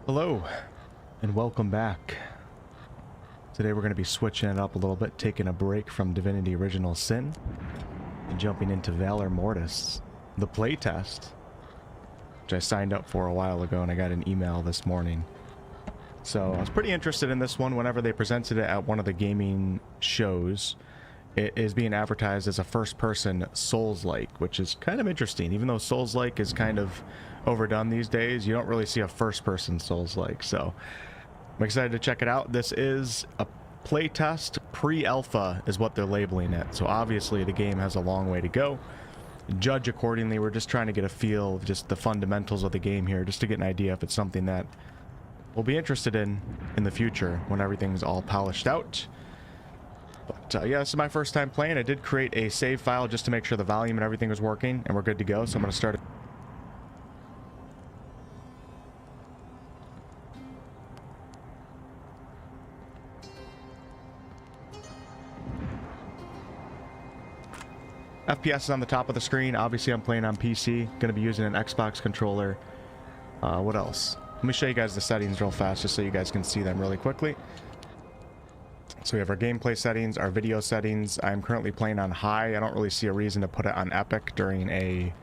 Hello and welcome back. Today we're going to be switching it up a little bit, taking a break from Divinity Original Sin and jumping into Valor Mortis, the playtest, which I signed up for a while ago and I got an email this morning. So I was pretty interested in this one whenever they presented it at one of the gaming shows. It is being advertised as a first-person Souls-like, which is kind of interesting. Even though Souls-like is kind of overdone these days, you don't really see a first-person Souls-like. So I'm excited to check it out. This is a playtest. Pre-alpha is what they're labeling it. So obviously the game has a long way to go. Judge accordingly. We're just trying to get a feel of just the fundamentals of the game here, just to get an idea if it's something that we'll be interested in the future when everything's all polished out. But yeah, this is my first time playing. I did create a save file just to make sure the volume and everything was working, and we're good to go. So I'm going to start. FPS is on the top of the screen. Obviously, I'm playing on PC. Going to be using an Xbox controller. What else? Let me show you guys the settings real fast, just so you guys can see them really quickly. So we have our gameplay settings, our video settings. I'm currently playing on high. I don't really see a reason to put it on epic during a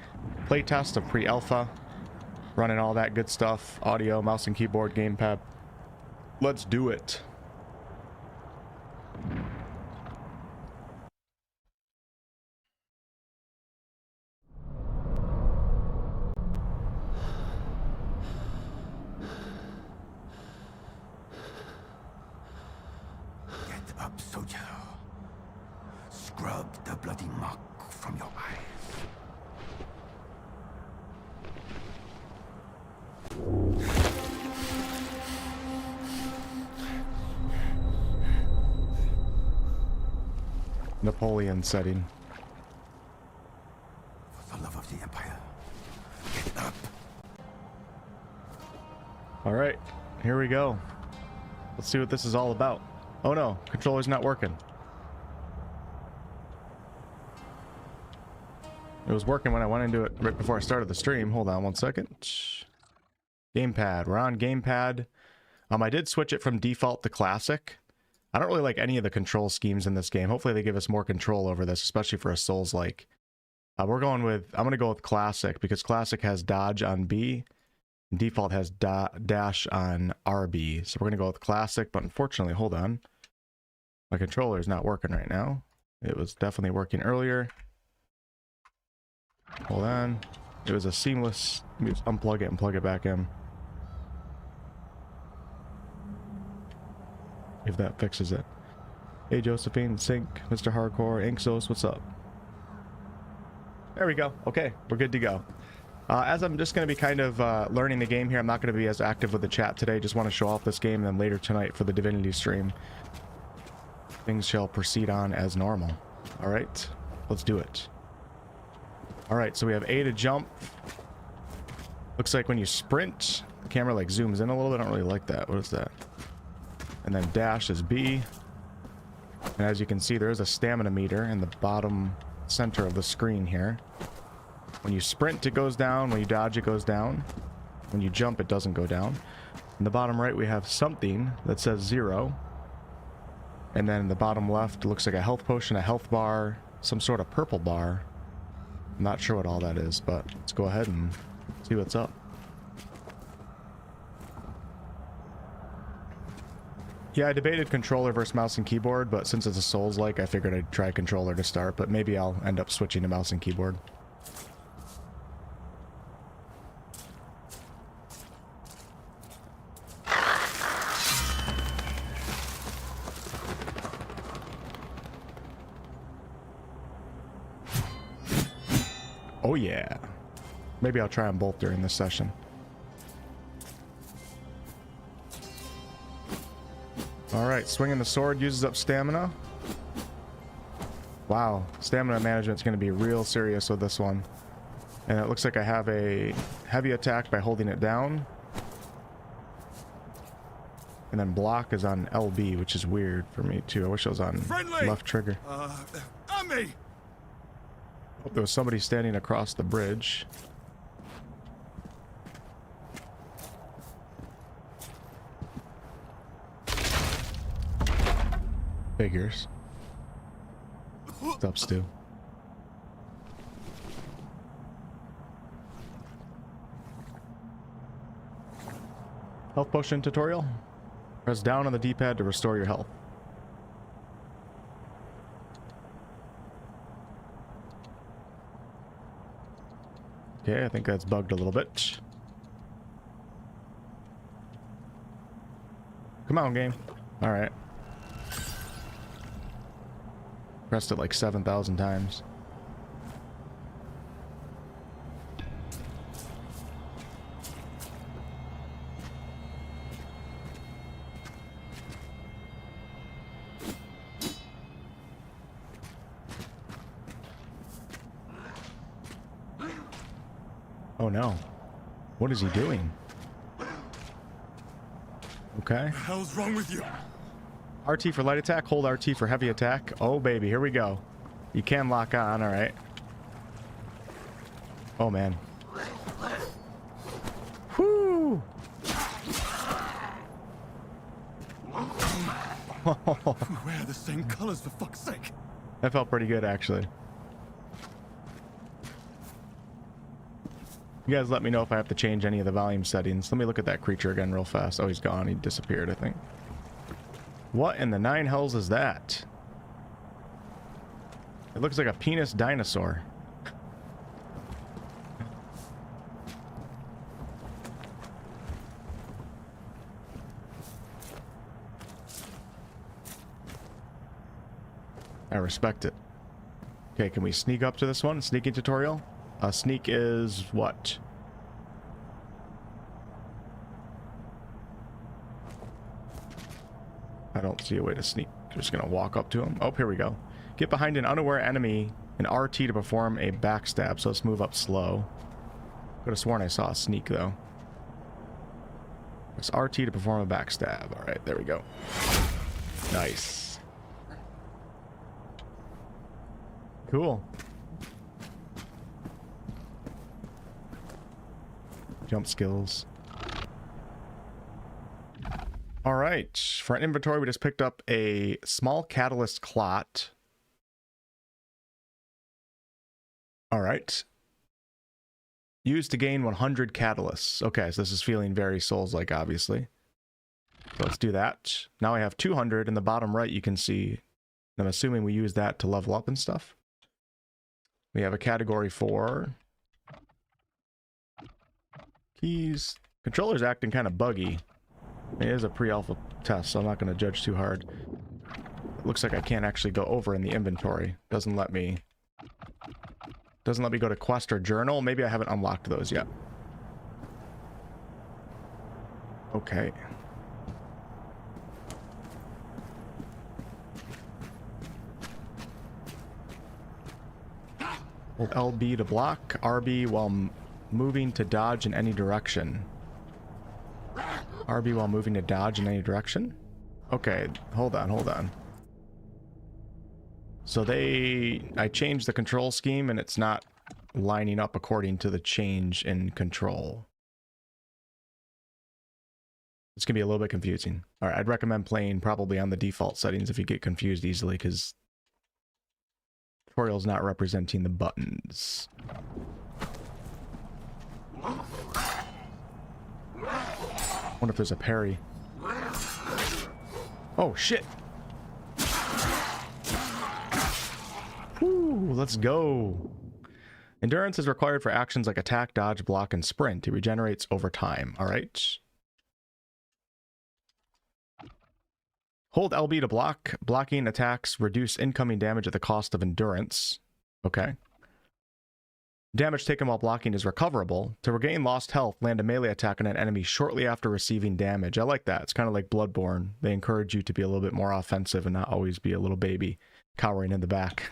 playtest of pre-alpha. Running all that good stuff. Audio, mouse and keyboard, gamepad. Let's do it. Up, soldier. Scrub the bloody muck from your eyes. Napoleon setting. For the love of the Empire, get up. All right, here we go. Let's see what this is all about. Oh no, controller's not working. It was working when I went into it right before I started the stream. Hold on one second. Gamepad. We're on gamepad. I did switch it from default to classic. I don't really like any of the control schemes in this game. Hopefully they give us more control over this, especially for a Souls-like. I'm going to go with classic because classic has dodge on B. And default has dash on RB. So we're going to go with classic, but unfortunately, hold on. My controller is not working right now. It was definitely working earlier. Hold on. It was a seamless. Let me just unplug it and plug it back in. If that fixes it. Hey Josephine, Sync, Mr. Hardcore, Inksos, what's up? There we go. Okay, we're good to go. As I'm just going to be kind of learning the game here, I'm not going to be as active with the chat today. Just want to show off this game, and then later tonight for the Divinity stream, things shall proceed on as normal. All right, let's do it. All right, so we have A to jump. Looks like when you sprint, the camera like zooms in a little bit. I don't really like that. What is that? And then dash is B. And as you can see, there is a stamina meter in the bottom center of the screen here. When you sprint, it goes down. When you dodge, it goes down. When you jump, it doesn't go down. In the bottom right, we have something that says 0. And then in the bottom left, it looks like a health potion, a health bar, some sort of purple bar. I'm not sure what all that is, but let's go ahead and see what's up. Yeah, I debated controller versus mouse and keyboard, but since it's a Souls-like, I figured I'd try controller to start, but maybe I'll end up switching to mouse and keyboard. Oh yeah. Maybe I'll try them both during this session. Alright, swinging the sword uses up stamina. Wow, stamina management's going to be real serious with this one. And it looks like I have a heavy attack by holding it down. And then block is on LB, which is weird for me too. I wish I was on left trigger. On me! Oh, there was somebody standing across the bridge. Figures. What's up, Stu? Health potion tutorial. Press down on the D-pad to restore your health. Okay, I think that's bugged a little bit. Come on, game. Alright. Pressed it like 7,000 times. Oh no. What is he doing? Okay. What the hell's wrong with you? RT for light attack, hold RT for heavy attack. Oh baby, here we go. You can lock on, alright. Oh man. Whoo! We wear the same colors, for fuck's sake. That felt pretty good, actually. You guys let me know if I have to change any of the volume settings. Let me look at that creature again real fast. Oh, he's gone. He disappeared, I think. What in the nine hells is that? It looks like a penis dinosaur. I respect it. Okay, can we sneak up to this one? Sneaking tutorial? Sneak is what? I don't see a way to sneak. I'm just gonna walk up to him. Oh, here we go. Get behind an unaware enemy and RT to perform a backstab. So let's move up slow. Could have sworn I saw a sneak though. Press RT to perform a backstab. All right, there we go. Nice. Cool. Jump skills. All right. For an inventory, we just picked up a small catalyst clot. All right. Used to gain 100 catalysts. Okay, so this is feeling very Souls-like, obviously. So let's do that. Now I have 200. In the bottom right, you can see, I'm assuming we use that to level up and stuff. We have a category 4. Keys. Controller's acting kind of buggy. It is a pre-alpha test, so I'm not going to judge too hard. It looks like I can't actually go over in the inventory. Doesn't let me go to quest or journal. Maybe I haven't unlocked those yet. Okay. Hold LB to block, RB while moving to dodge in any direction. RB while moving to dodge in any direction? Okay, hold on. So I changed the control scheme and it's not lining up according to the change in control. It's gonna be a little bit confusing. All right, I'd recommend playing probably on the default settings if you get confused easily, because tutorial's not representing the buttons. Wonder if there's a parry. Oh shit! Woo, let's go. Endurance is required for actions like attack, dodge, block, and sprint. It regenerates over time. All right. Hold LB to block. Blocking attacks reduce incoming damage at the cost of endurance. Okay. Damage taken while blocking is recoverable. To regain lost health, land a melee attack on an enemy shortly after receiving damage. I like that. It's kind of like Bloodborne. They encourage you to be a little bit more offensive and not always be a little baby cowering in the back.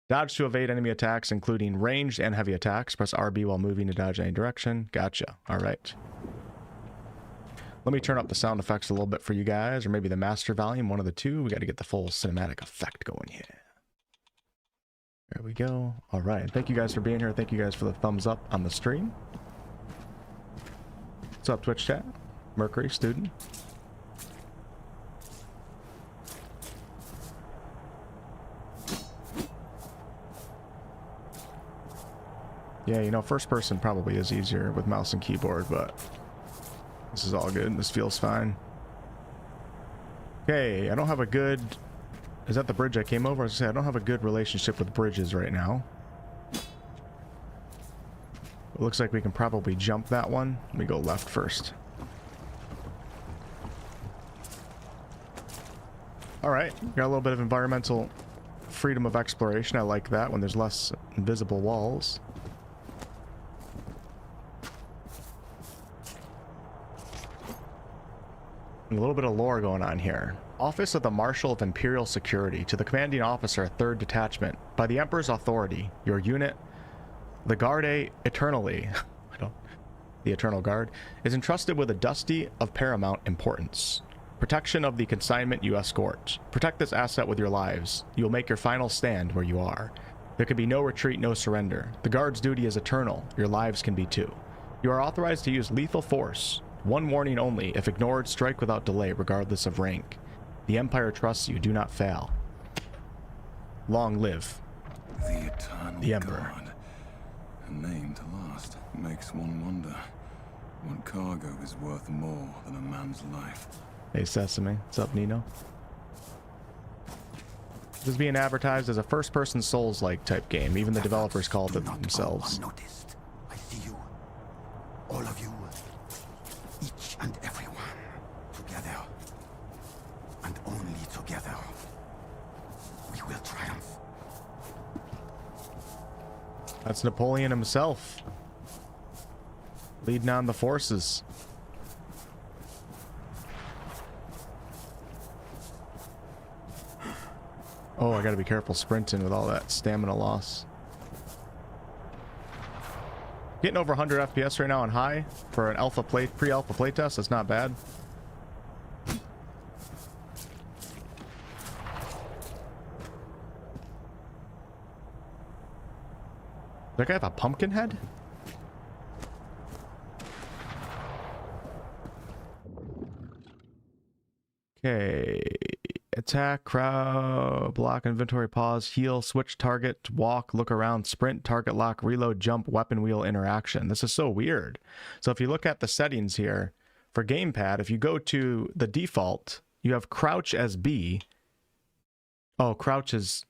Dodge to evade enemy attacks, including ranged and heavy attacks. Press RB while moving to dodge any direction. Gotcha. All right. Let me turn up the sound effects a little bit for you guys, or maybe the master volume, one of the two. We got to get the full cinematic effect going here. There we go. All right. Thank you guys for being here. Thank you guys for the thumbs up on the stream. What's up, Twitch chat? Mercury, student. Yeah, you know, first person probably is easier with mouse and keyboard, but this is all good. This feels fine. Okay, I don't have a good... Is that the bridge I came over? I was gonna say, I don't have a good relationship with bridges right now. It looks like we can probably jump that one. Let me go left first. Alright, got a little bit of environmental freedom of exploration. I like that when there's less invisible walls. A little bit of lore going on here. Office of the Marshal of Imperial Security. To the Commanding Officer, 3rd Detachment. By the Emperor's authority, your unit, the Garde Eternally, the Eternal Guard, is entrusted with a dusty of paramount importance. Protection of the consignment you escort. Protect this asset with your lives. You will make your final stand where you are. There can be no retreat, no surrender. The Guard's duty is eternal. Your lives can be too. You are authorized to use lethal force. One warning only. If ignored, strike without delay, regardless of rank. The Empire trusts you. Do not fail. Long live The Eternal the Emperor. God. A name to last. Makes one wonder what cargo is worth more than a man's life. Hey Sesame, what's up, Nino? This is being advertised as a first-person Souls-like type game. Even the developers called it themselves. Unnoticed. I see you. All of you. Each and every one. Together. And only together. We will triumph. That's Napoleon himself. Leading on the forces. Oh, I gotta be careful sprinting with all that stamina loss. Getting over 100 FPS right now on high for an pre-alpha playtest. That's not bad. Does that guy have a pumpkin head? Okay. Attack, crowd, block, inventory, pause, heal, switch target, walk, look around, sprint, target lock, reload, jump, weapon wheel interaction. This is so weird. So if you look at the settings here for gamepad, if you go to the default, you have crouch as B. Oh, crouch is...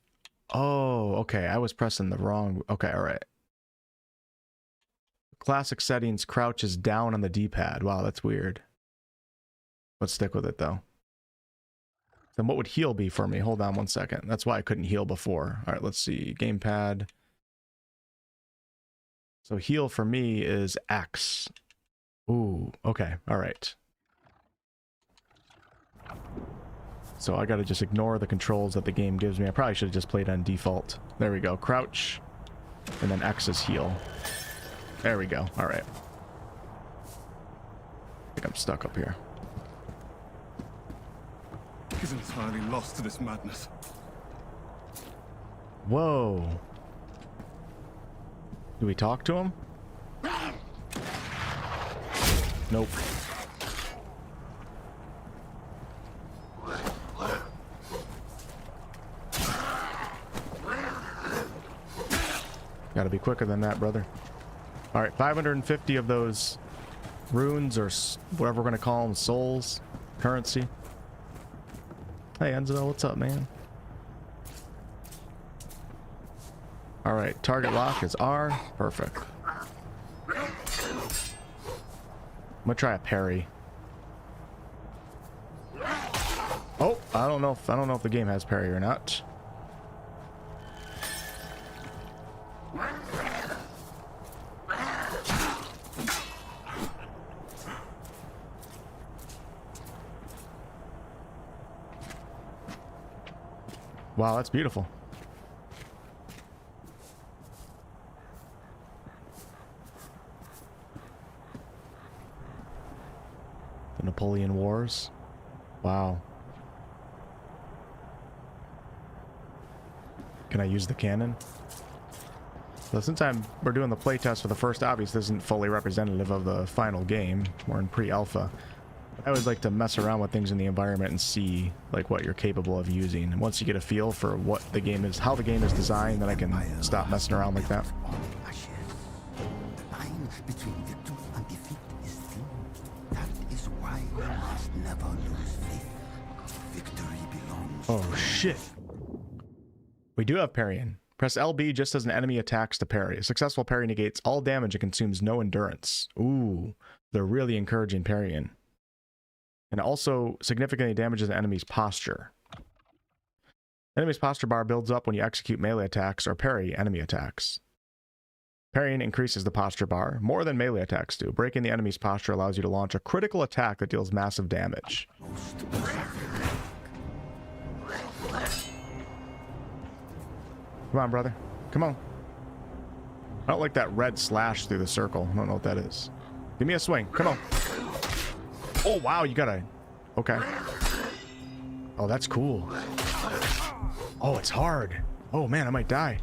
Oh, okay. I was pressing the wrong... Okay, all right. Classic settings, crouch is down on the D-pad. Wow, that's weird. Let's stick with it, though. Then what would heal be for me? Hold on one second. That's why I couldn't heal before. All right, let's see. Gamepad. So heal for me is X. Ooh, okay. All right. So I got to just ignore the controls that the game gives me. I probably should have just played on default. There we go. Crouch. And then X is heal. There we go. All right. I think I'm stuck up here. He's entirely lost to this madness. Whoa. Do we talk to him? Nope. Gotta be quicker than that, brother. Alright, 550 of those runes, or whatever we're gonna call them, souls, currency. Hey Enzo, what's up, man? Alright, target lock is R. Perfect. I'm gonna try a parry. Oh, I don't know if the game has parry or not. Wow, that's beautiful. The Napoleon Wars. Wow. Can I use the cannon? So since we're doing the playtest for the first obby, this isn't fully representative of the final game. We're in pre-alpha. I always like to mess around with things in the environment and see like what you're capable of using. And once you get a feel for what the game is, how the game is designed, then I can stop messing around like that. between victory and defeat is thin. That is why we must never lose faith. Victory belongs. Oh shit. We do have parrying. Press LB just as an enemy attacks to parry. A successful parry negates all damage and consumes no endurance. Ooh, they're really encouraging parrying. And also significantly damages an enemy's posture. Enemy's posture bar builds up when you execute melee attacks or parry enemy attacks. Parrying increases the posture bar more than melee attacks do. Breaking the enemy's posture allows you to launch a critical attack that deals massive damage. Come on, brother. Come on. I don't like that red slash through the circle. I don't know what that is. Give me a swing. Come on. Oh, wow. You gotta... Okay. Oh, that's cool. Oh, it's hard. Oh, man. I might die.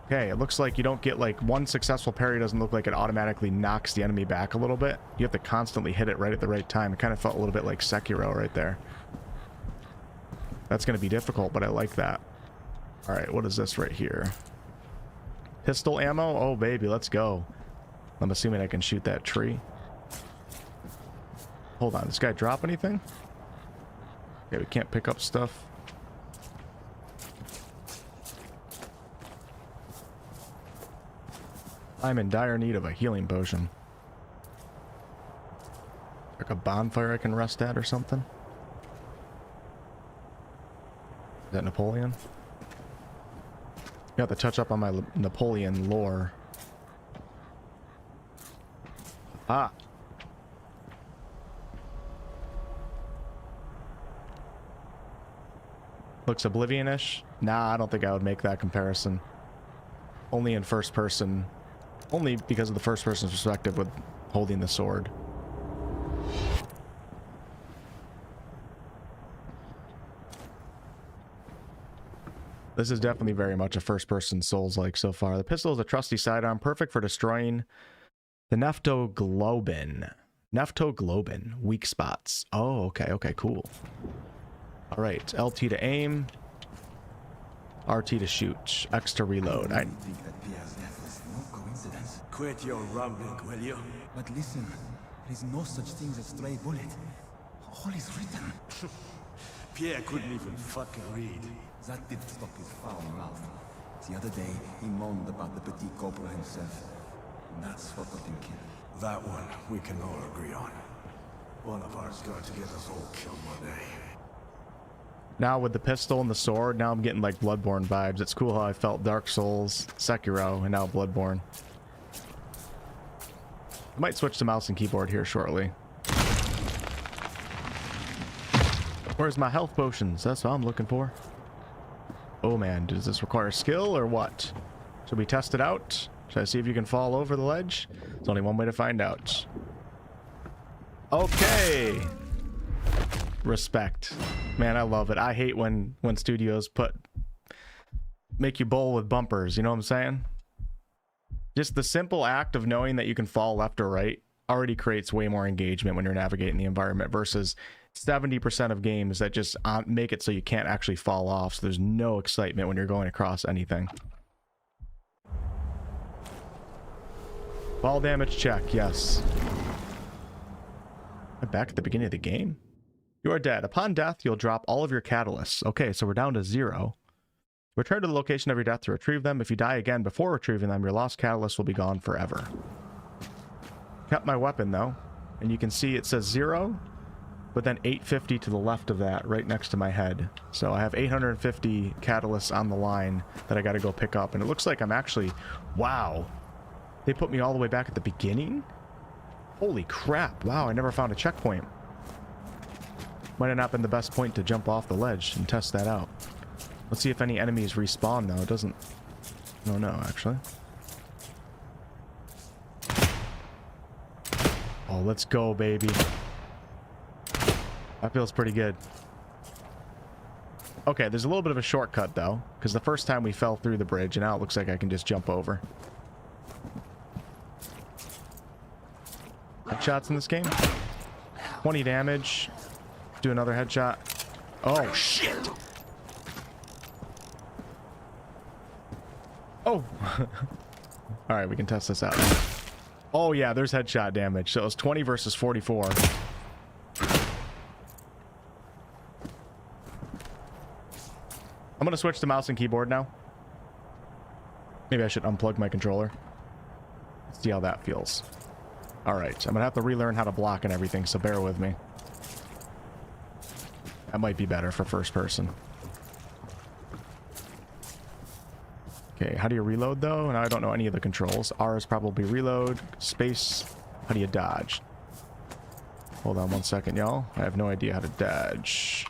Okay, it looks like you don't get, like, one successful parry doesn't look like it automatically knocks the enemy back a little bit. You have to constantly hit it right at the right time. It kind of felt a little bit like Sekiro right there. That's going to be difficult, but I like that. All right, what is this right here? Pistol ammo? Oh, baby, let's go. I'm assuming I can shoot that tree. Hold on, does this guy drop anything? Okay, we can't pick up stuff. I'm in dire need of a healing potion. Like a bonfire I can rest at or something? Is that Napoleon? You have to touch up on my Napoleon lore. Ah. Looks Oblivion-ish? Nah, I don't think I would make that comparison. Only in first person. Only because of the first person's perspective with holding the sword. This is definitely very much a first-person Souls-like so far. The pistol is a trusty sidearm, perfect for destroying the Neptoglobin. Neptoglobin. Weak spots. Oh, okay, okay, cool. All right, LT to aim. RT to shoot. X to reload. I think that Pierre's death is no coincidence. Quit your rambling, will you? But listen, there is no such thing as a stray bullet. All is written. Pierre couldn't even fucking read. That didn't stop his foul mouth. The other day, he moaned about the Petit Cobra himself. And that's what got him killed. That one we can all agree on. One of ours got to get us all killed one day. Now with the pistol and the sword, now I'm getting like Bloodborne vibes. It's cool how I felt Dark Souls, Sekiro, and now Bloodborne. I might switch to mouse and keyboard here shortly. Where's my health potions? That's what I'm looking for. Oh man, does this require skill or what? Should we test it out? Should I see if you can fall over the ledge? There's only one way to find out. Okay. Respect. Man, I love it. I hate when studios make you bowl with bumpers, you know what I'm saying? Just the simple act of knowing that you can fall left or right already creates way more engagement when you're navigating the environment versus 70% of games that just make it so you can't actually fall off, so there's no excitement when you're going across anything. Fall damage check, yes. I'm back at the beginning of the game. You are dead. Upon death, you'll drop all of your catalysts. Okay, so we're down to 0. Return to the location of your death to retrieve them. If you die again before retrieving them, your lost catalysts will be gone forever. Kept my weapon, though. And you can see it says 0, but then 850 to the left of that, right next to my head. So I have 850 catalysts on the line that I got to go pick up. And it looks like I'm actually... Wow. They put me all the way back at the beginning? Holy crap. Wow, I never found a checkpoint. Might have not been the best point to jump off the ledge and test that out. Let's see if any enemies respawn, though. It doesn't... No, actually. Oh, let's go, baby. That feels pretty good. Okay, there's a little bit of a shortcut, though, because the first time we fell through the bridge, and now it looks like I can just jump over. Headshots in this game. 20 damage. Do another headshot. Oh, shit! Oh! Alright, we can test this out. Oh yeah, there's headshot damage. So it was 20 versus 44. I'm gonna switch to mouse and keyboard now. Maybe I should unplug my controller. See how that feels. Alright, I'm gonna have to relearn how to block and everything, so bear with me. That might be better for first person. Okay, how do you reload though? And I don't know any of the controls. R is probably reload. Space, how do you dodge? Hold on one second, y'all. I have no idea how to dodge.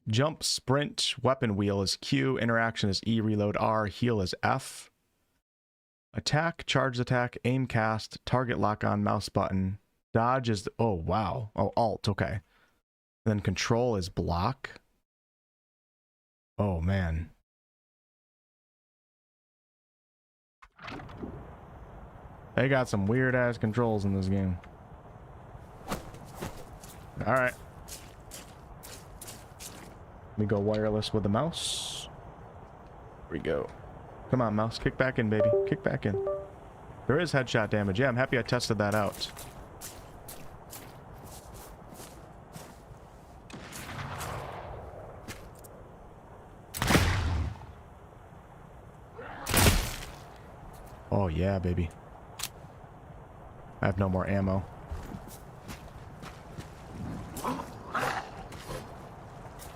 Jump, sprint, weapon wheel is Q, interaction is E, reload R, heal is F. Attack, charge attack, aim cast, target lock on, mouse button. Dodge is, oh wow. Oh, alt, okay. Then control is block. Oh man. They got some weird ass controls in this game. Alright. Let me go wireless with the mouse. Here we go. Come on, mouse. Kick back in, baby. Kick back in. There is headshot damage. Yeah, I'm happy I tested that out. Oh, yeah, baby. I have no more ammo.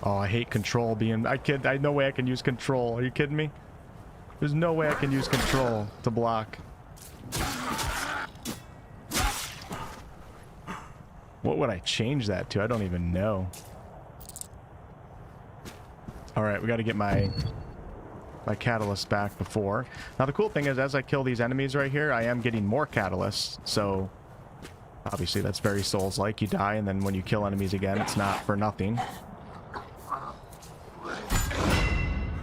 Oh, I hate control being... I no way I can use control. Are you kidding me? There's no way I can use control to block. What would I change that to? I don't even know. Alright, we gotta get my catalyst back before. Now the cool thing is, as I kill these enemies right here, I am getting more catalysts, so... Obviously that's very Souls-like. You die, and then when you kill enemies again, it's not for nothing.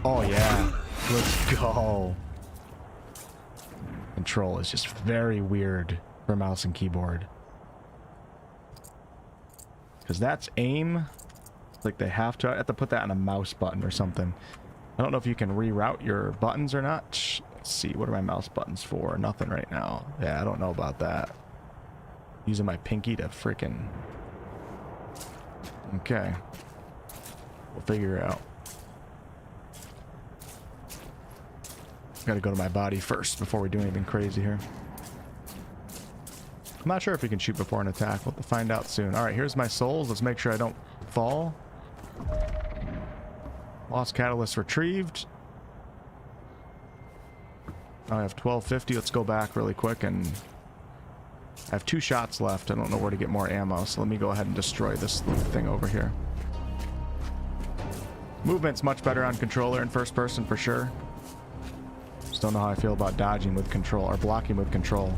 Oh yeah, let's go. Control is just very weird for mouse and keyboard. Because that's aim. Like they have to put that on a mouse button or something. I don't know if you can reroute your buttons or not. Let's see, what are my mouse buttons for? Nothing right now. Yeah, I don't know about that. Using my pinky to frickin'... Okay. We'll figure it out. Gotta go to my body first before we do anything crazy here. I'm not sure if we can shoot before an attack. We'll have to find out soon. Alright, here's my souls. Let's make sure I don't fall. Lost catalyst retrieved. I have 1250. Let's go back really quick, and I have 2 shots left. I don't know where to get more ammo, so let me go ahead and destroy this thing over here. Movement's much better on controller in first person for sure. Just don't know how I feel about dodging with control or blocking with control.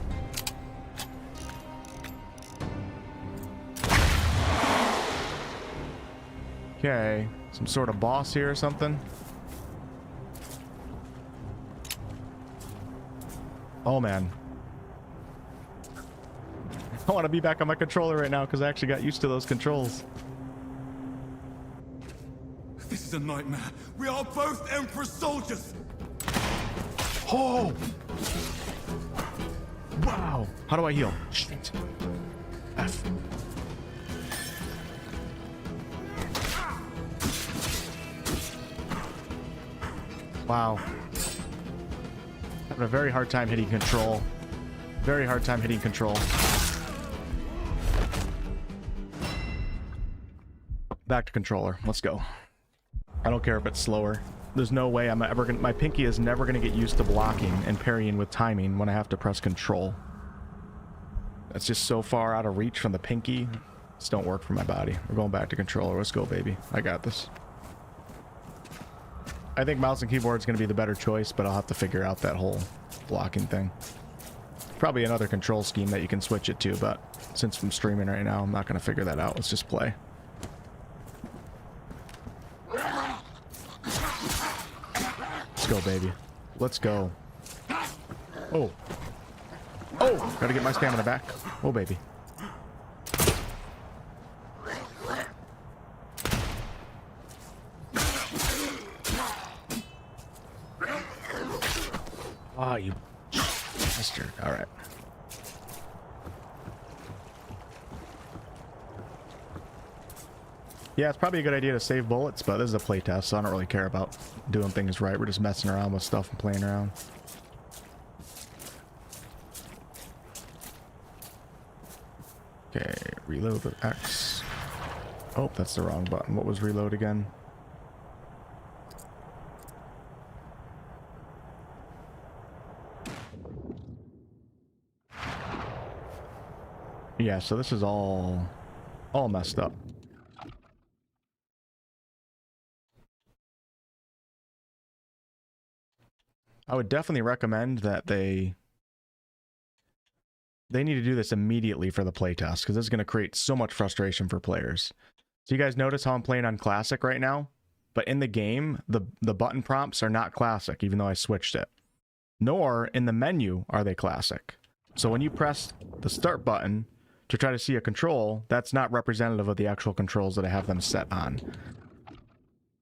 Okay, some sort of boss here or something. Oh man. I want to be back on my controller right now because I actually got used to those controls. This is a nightmare. We are both Emperor's soldiers. Oh! Wow. How do I heal? Shit. F. Wow. Having a very hard time hitting control. Very hard time hitting control. Back to controller. Let's go. I don't care if it's slower. There's no way I'm ever gonna... My pinky is never gonna get used to blocking and parrying with timing when I have to press control. That's just so far out of reach from the pinky. Just don't work for my body. We're going back to controller. Let's go, baby. I got this. I think mouse and keyboard is going to be the better choice, but I'll have to figure out that whole blocking thing. Probably another control scheme that you can switch it to, but since I'm streaming right now, I'm not going to figure that out. Let's just play. Let's go, baby. Let's go. Oh. Oh! Gotta get my stamina back. Oh, baby. Oh, you bastard. All right. Yeah, it's probably a good idea to save bullets, but this is a playtest, so I don't really care about doing things right. We're just messing around with stuff and playing around. Okay, reload with X. Oh, that's the wrong button. What was reload again? Yeah, so this is all messed up. I would definitely recommend that they need to do this immediately for the playtest, because this is going to create so much frustration for players. So you guys notice how I'm playing on classic right now? But in the game, the button prompts are not classic, even though I switched it. Nor in the menu are they classic. So when you press the start button to try to see a control, that's not representative of the actual controls that I have them set on.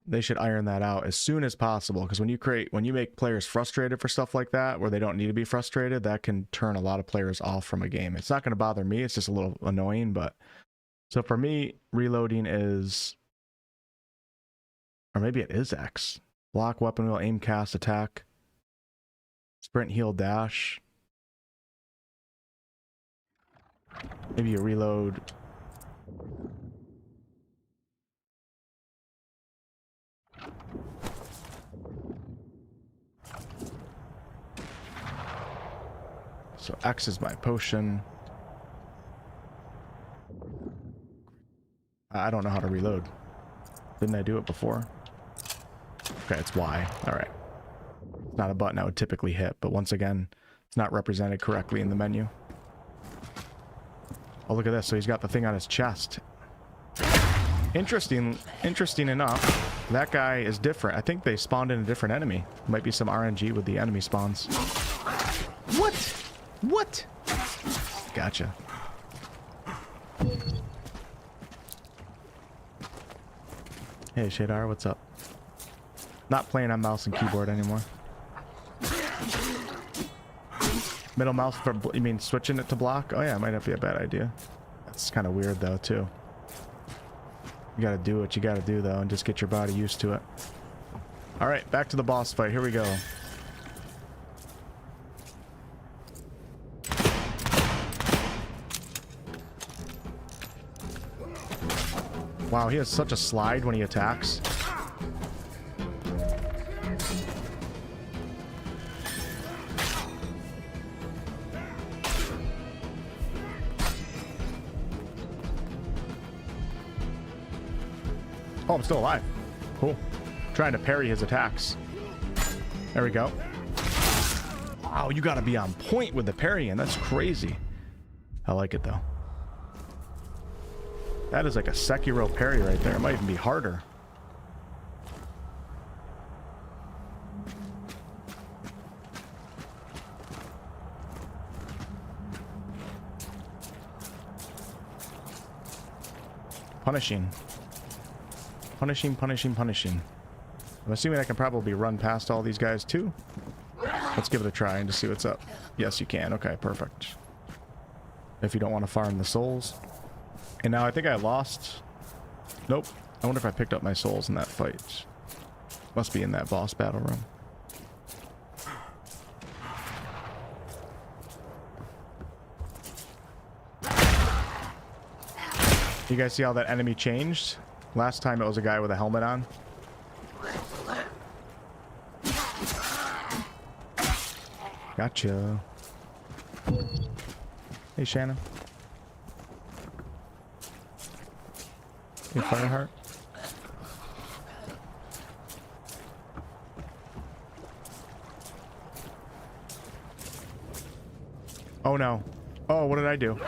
They should iron that out as soon as possible, because when you make players frustrated for stuff like that, where they don't need to be frustrated, that can turn a lot of players off from a game. It's not going to bother me, it's just a little annoying, but... So for me, reloading is... Or maybe it is X. Block, weapon wheel, aim, cast, attack. Sprint, heal, dash. Maybe you reload... So X is my potion. I don't know how to reload. Didn't I do it before? Okay, it's Y. Alright. It's not a button I would typically hit, but once again, it's not represented correctly in the menu. Oh, look at this. So he's got the thing on his chest. Interesting enough, that guy is different. I think they spawned in a different enemy. Might be some RNG with the enemy spawns. What? What? Gotcha. Hey, Shadar, what's up? Not playing on mouse and keyboard anymore. Middle mouse for... You mean switching it to block? Oh yeah, it might not be a bad idea. That's kind of weird though, too. You gotta do what you gotta do though, and just get your body used to it. Alright, back to the boss fight. Here we go. Wow, he has such a slide when he attacks. Oh, I'm still alive. Cool. Trying to parry his attacks. There we go. Wow, you gotta be on point with the parrying. That's crazy. I like it though. That is like a Sekiro parry right there. It might even be harder. Punishing. Punishing, punishing, punishing. I'm assuming I can probably run past all these guys too. Let's give it a try and just see what's up. Yes, you can. Okay, perfect. If you don't want to farm the souls. And now I think I lost... Nope. I wonder if I picked up my souls in that fight. Must be in that boss battle room. You guys see how that enemy changed? Last time it was a guy with a helmet on. Gotcha. Hey, Shannon. Hey, Fireheart. Oh no. Oh, what did I do?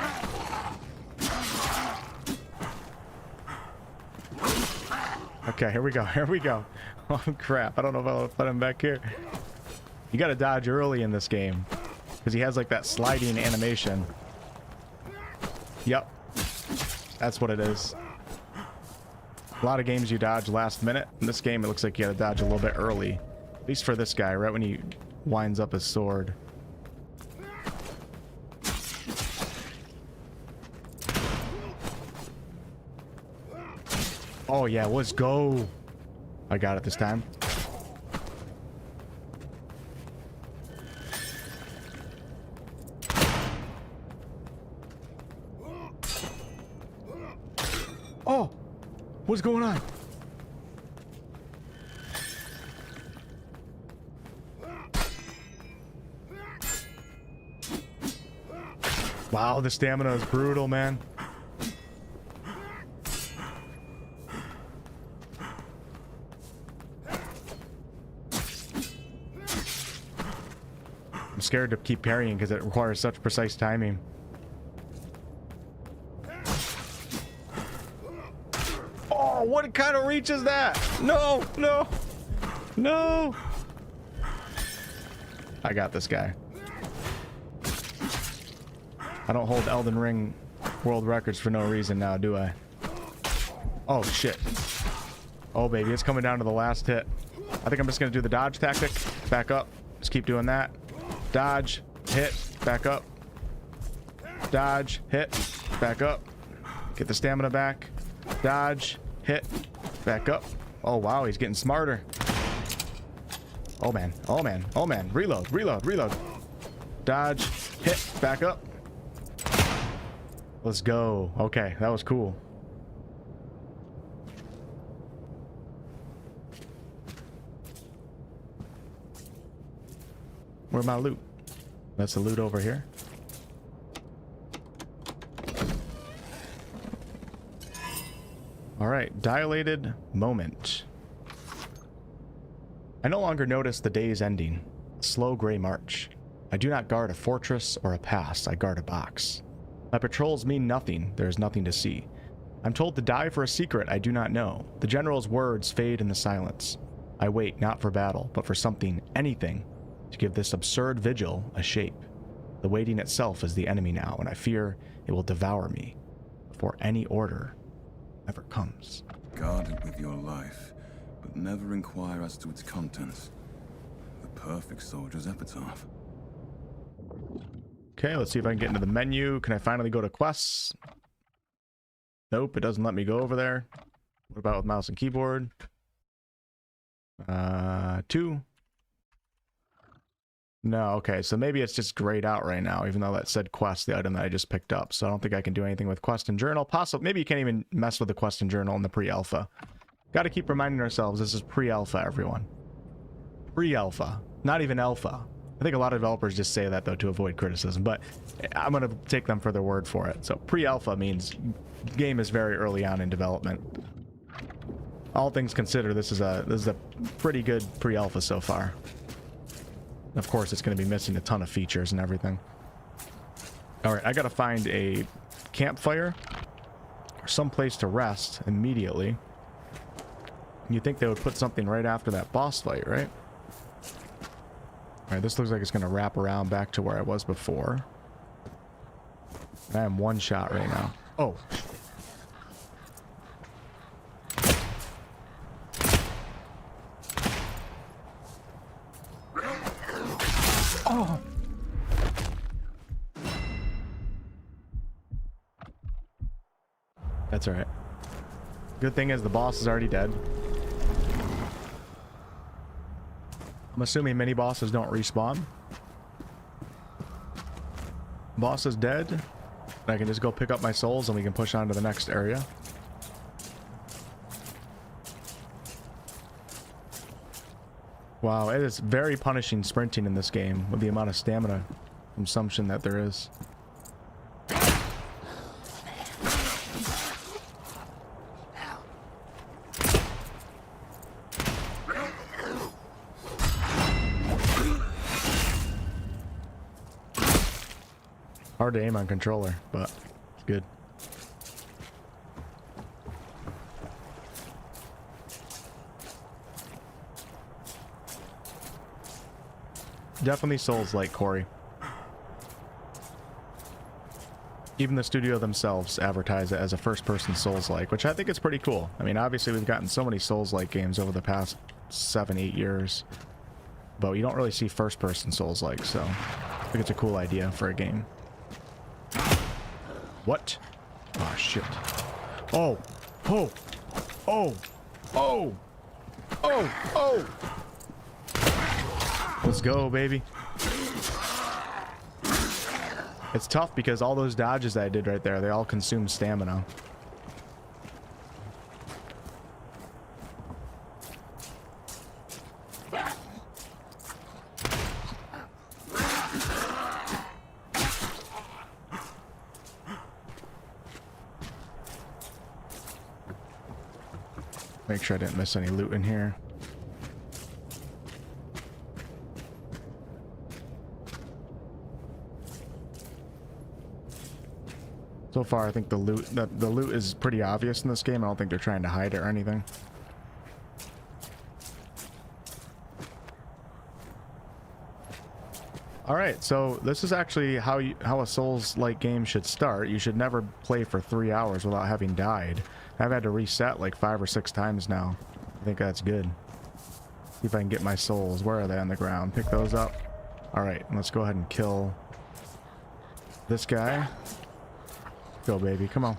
Okay, here we go. Here we go. Oh crap. I don't know if I'll put him back here. You gotta dodge early in this game, because he has like that sliding animation. Yep. That's what it is. A lot of games you dodge last minute. In this game, it looks like you gotta dodge a little bit early. At least for this guy, right when you winds up his sword. Oh yeah, let's go. I got it this time. Oh, what's going on? Wow, the stamina is brutal, man. I'm scared to keep parrying because it requires such precise timing. Oh, what kind of reach is that? No, no, no. I got this guy. I don't hold Elden Ring world records for no reason now, do I? Oh, shit. Oh, baby, it's coming down to the last hit. I think I'm just going to do the dodge tactic. Back up. Just keep doing that. Dodge, hit, back up. Dodge, hit, back up. Get the stamina back. Dodge, hit, back up. Oh, wow, he's getting smarter. Oh, man. Oh, man. Oh, man. Reload, reload, reload. Dodge, hit, back up. Let's go. Okay, that was cool. Where's my loot? That's the loot over here. All right, dilated moment. I no longer notice the day's ending. Slow gray march. I do not guard a fortress or a pass. I guard a box. My patrols mean nothing. There is nothing to see. I'm told to die for a secret I do not know. The general's words fade in the silence. I wait not for battle, but for something, anything, to give this absurd vigil a shape. The waiting itself is the enemy now, and I fear it will devour me before any order ever comes. Guard it with your life, but never inquire as to its contents. The perfect soldier's epitaph. Okay, let's see if I can get into the menu. Can I finally go to quests? Nope, it doesn't let me go over there. What about with mouse and keyboard? 2. No, okay, so maybe it's just grayed out right now, even though that said quest, the item that I just picked up. So I don't think I can do anything with quest and journal. Possibly, maybe you can't even mess with the quest and journal in the pre-alpha. Got to keep reminding ourselves this is pre-alpha, everyone. Pre-alpha, not even alpha. I think a lot of developers just say that, though, to avoid criticism, but I'm going to take them for their word for it. So pre-alpha means the game is very early on in development. All things considered, this is a pretty good pre-alpha so far. Of course, it's going to be missing a ton of features and everything. All right, I got to find a campfire or some place to rest immediately. You'd think they would put something right after that boss fight, right? All right, this looks like it's going to wrap around back to where I was before. I am one shot right now. Oh. Oh. That's all right. Good thing is the boss is already dead. I'm assuming mini bosses don't respawn. Boss is dead. I can just go pick up my souls and we can push on to the next area. Wow, it is very punishing sprinting in this game with the amount of stamina consumption that there is. Hard to aim on controller, but it's good. Definitely Souls-like, Corey. Even the studio themselves advertise it as a first-person Souls-like, which I think is pretty cool. I mean, obviously we've gotten so many Souls-like games over the past 7-8 years. but you don't really see first-person Souls-like, so I think it's a cool idea for a game. What? Oh, shit. Oh! Oh! Oh! Oh! Oh! Oh! Let's go, baby. It's tough because all those dodges I did right there, they all consume stamina. Make sure I didn't miss any loot in here. So far, I think the loot is pretty obvious in this game. I don't think they're trying to hide it or anything. All right, so this is actually how a Souls-like game should start. You should never play for 3 hours without having died. I've had to reset like 5 or 6 times now. I think that's good. See if I can get my souls. Where are they on the ground? Pick those up. All right, let's go ahead and kill this guy. Go, baby. Come on.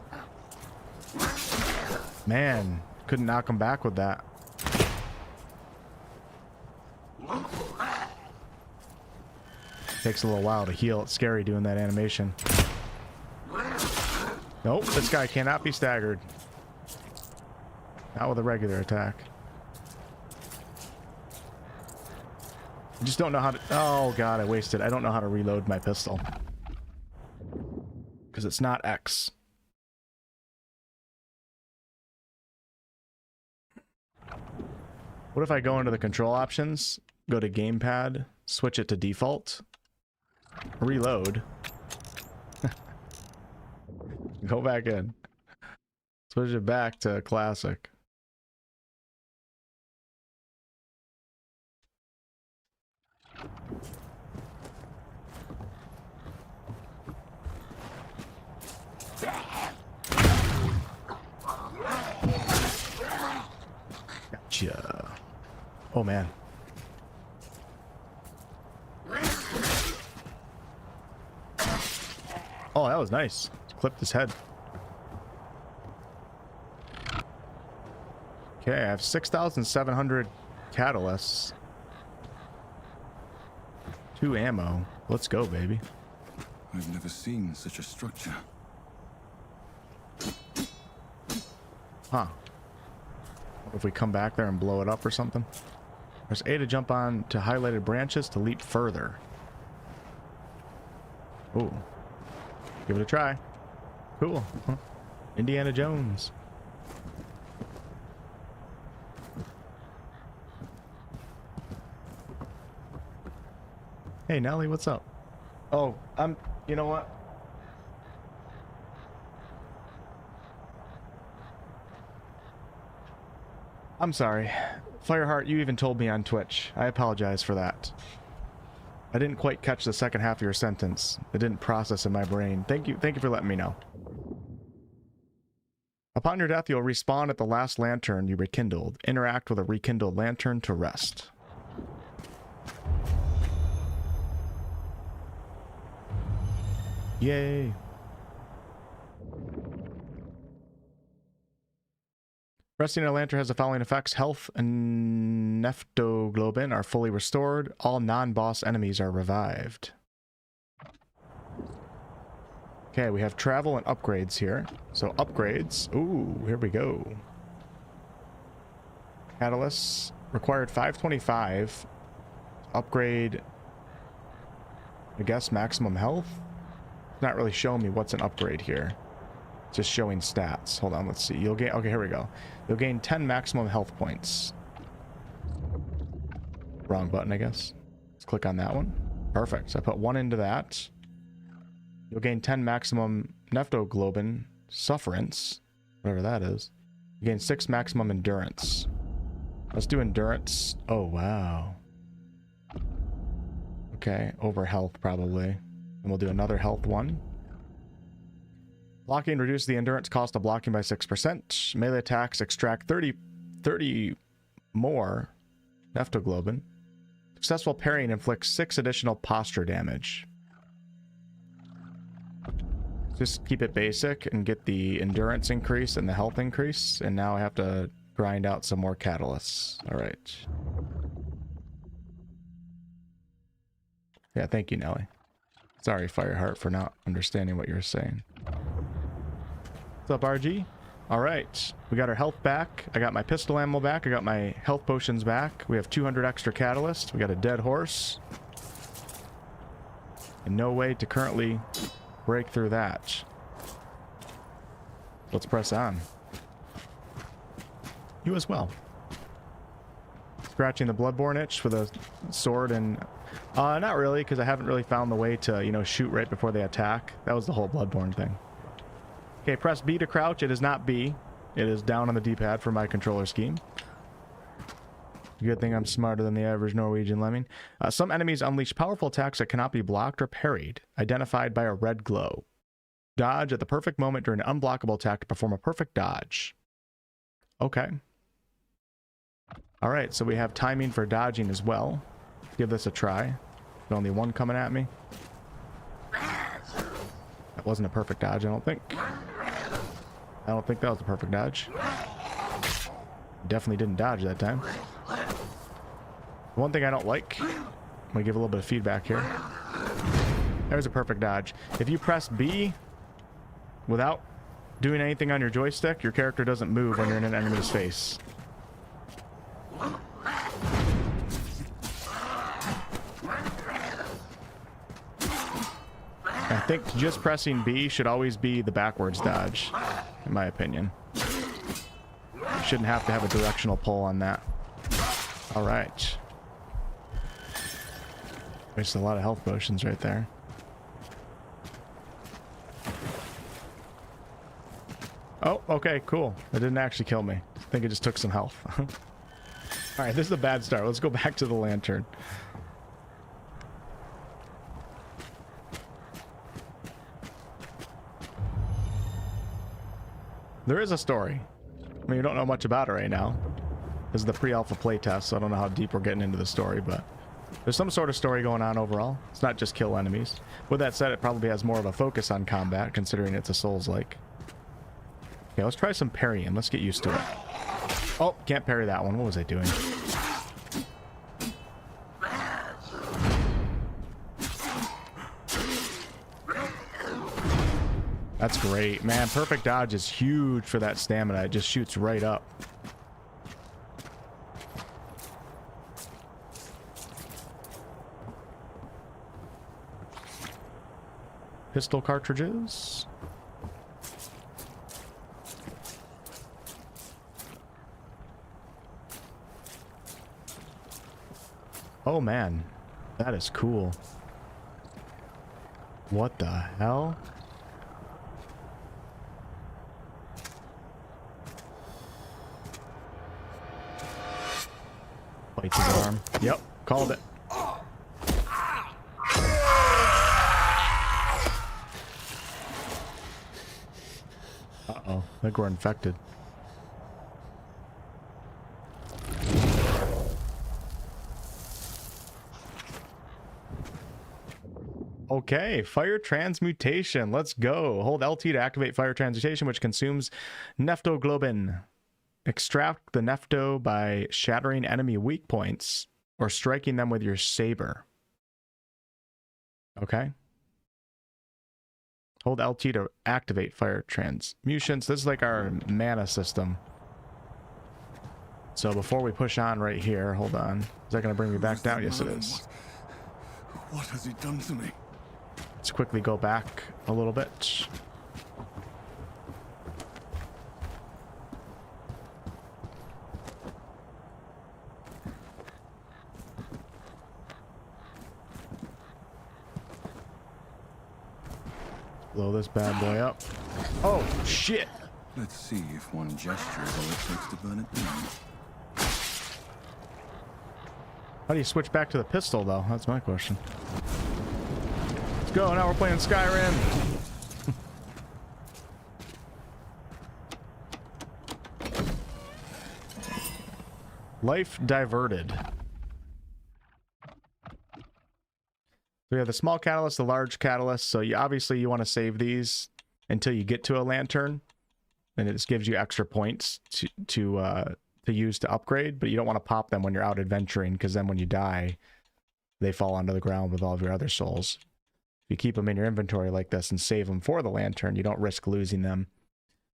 Man, couldn't knock him back with that. Takes a little while to heal. It's scary doing that animation. Nope, this guy cannot be staggered. Not with a regular attack. I just don't know how to... Oh, God, I wasted. I don't know how to reload my pistol. Because it's not X. What if I go into the control options, go to gamepad, switch it to default, reload, go back in, switch it back to classic. Gotcha. Oh man. Oh, that was nice. Clipped his head. Okay, I have 6,700 catalysts. 2 ammo. Let's go, baby. I've never seen such a structure. Huh. What if we come back there and blow it up or something? There's A to jump on to highlighted branches to leap further. Ooh. Give it a try. Cool. Indiana Jones. Hey, Nelly, what's up? Oh, you know what? I'm sorry. Fireheart, you even told me on Twitch. I apologize for that. I didn't quite catch the second half of your sentence. It didn't process in my brain. Thank you for letting me know. Upon your death, you'll respawn at the last lantern you rekindled. Interact with a rekindled lantern to rest. Yay. Resting in a lantern has the following effects. Health and neptoglobin are fully restored. All non-boss enemies are revived. Okay, we have travel and upgrades here. So upgrades. Ooh, here we go. Catalysts. Required 525. Upgrade, I guess, maximum health. It's not really showing me what's an upgrade here. It's just showing stats. Hold on, let's see. You'll gain... Okay, here we go. You'll gain 10 maximum health points. Wrong button, I guess. Let's click on that one. Perfect. So I put 1 into that. You'll gain 10 maximum neptoglobin sufferance. Whatever that is. You gain 6 maximum endurance. Let's do endurance. Oh, wow. Okay, over health probably. And we'll do another health one. Blocking reduces the endurance cost of blocking by 6%. Melee attacks extract 30 more neptoglobin Successful parrying inflicts 6 additional posture damage. Just keep it basic and get the endurance increase and the health increase. And now I have to grind out some more catalysts. All right. Yeah, thank you, Nelly. Sorry, Fireheart, for not understanding what you're saying. What's up, RG? All right, we got our health back. I got my pistol ammo back. I got my health potions back. We have 200 extra catalyst. We got a dead horse. And no way to currently break through that. Let's press on. You as well. Scratching the Bloodborne itch with a sword and... not really, because I haven't really found the way to, you know, shoot right before they attack. That was the whole Bloodborne thing. Okay, press B to crouch. It is not B. It is down on the D-pad for my controller scheme. Good thing I'm smarter than the average Norwegian lemming. Some enemies unleash powerful attacks that cannot be blocked or parried, identified by a red glow. Dodge at the perfect moment during an unblockable attack to perform a perfect dodge. Okay. All right, so we have timing for dodging as well. Give this a try. There's only one coming at me. That wasn't a perfect dodge, I don't think. I don't think that was a perfect dodge. Definitely didn't dodge that time. One thing I don't like, I'm gonna give a little bit of feedback here. There's a perfect dodge. If you press B without doing anything on your joystick, your character doesn't move when you're in an enemy's face. I think just pressing B should always be the backwards dodge, in my opinion. You shouldn't have to have a directional pull on that. All right. There's a lot of health potions right there. Oh, okay, cool. It didn't actually kill me. I think it just took some health. All right, this is a bad start. Let's go back to the lantern. There is a story. I mean, you don't know much about it right now. This is the pre-alpha playtest, so I don't know how deep we're getting into the story, but there's some sort of story going on overall. It's not just kill enemies. With that said, it probably has more of a focus on combat, considering it's a Souls-like. Okay, let's try some parrying. Let's get used to it. Oh, can't parry that one. What was I doing? That's great, man. Perfect dodge is huge for that stamina. It just shoots right up. Pistol cartridges. Oh man, that is cool. What the hell? Bites his arm. Yep, called it. Uh-oh, I think we're infected. Okay, fire transmutation. Let's go. Hold LT to activate fire transmutation, which consumes neptoglobin. Extract the nepto by shattering enemy weak points or striking them with your saber. Okay. Hold LT to activate fire transmutation. So this is like our mana system. So before we push on right here, hold on. Is that going to bring me back down? Yes, it is. What has he done to me? Let's quickly go back a little bit. Blow this bad boy up. Oh, shit. Let's see if one gesture is all it takes to burn it down. How do you switch back to the pistol, though? That's my question. Let's go. Now we're playing Skyrim. Life diverted. we have the small catalyst, the large catalyst. So you obviously you want to save these until you get to a lantern, and it just gives you extra points to use to upgrade. But you don't want to pop them when you're out adventuring, because then when you die, they fall onto the ground with all of your other souls. If you keep them in your inventory like this and save them for the lantern, you don't risk losing them.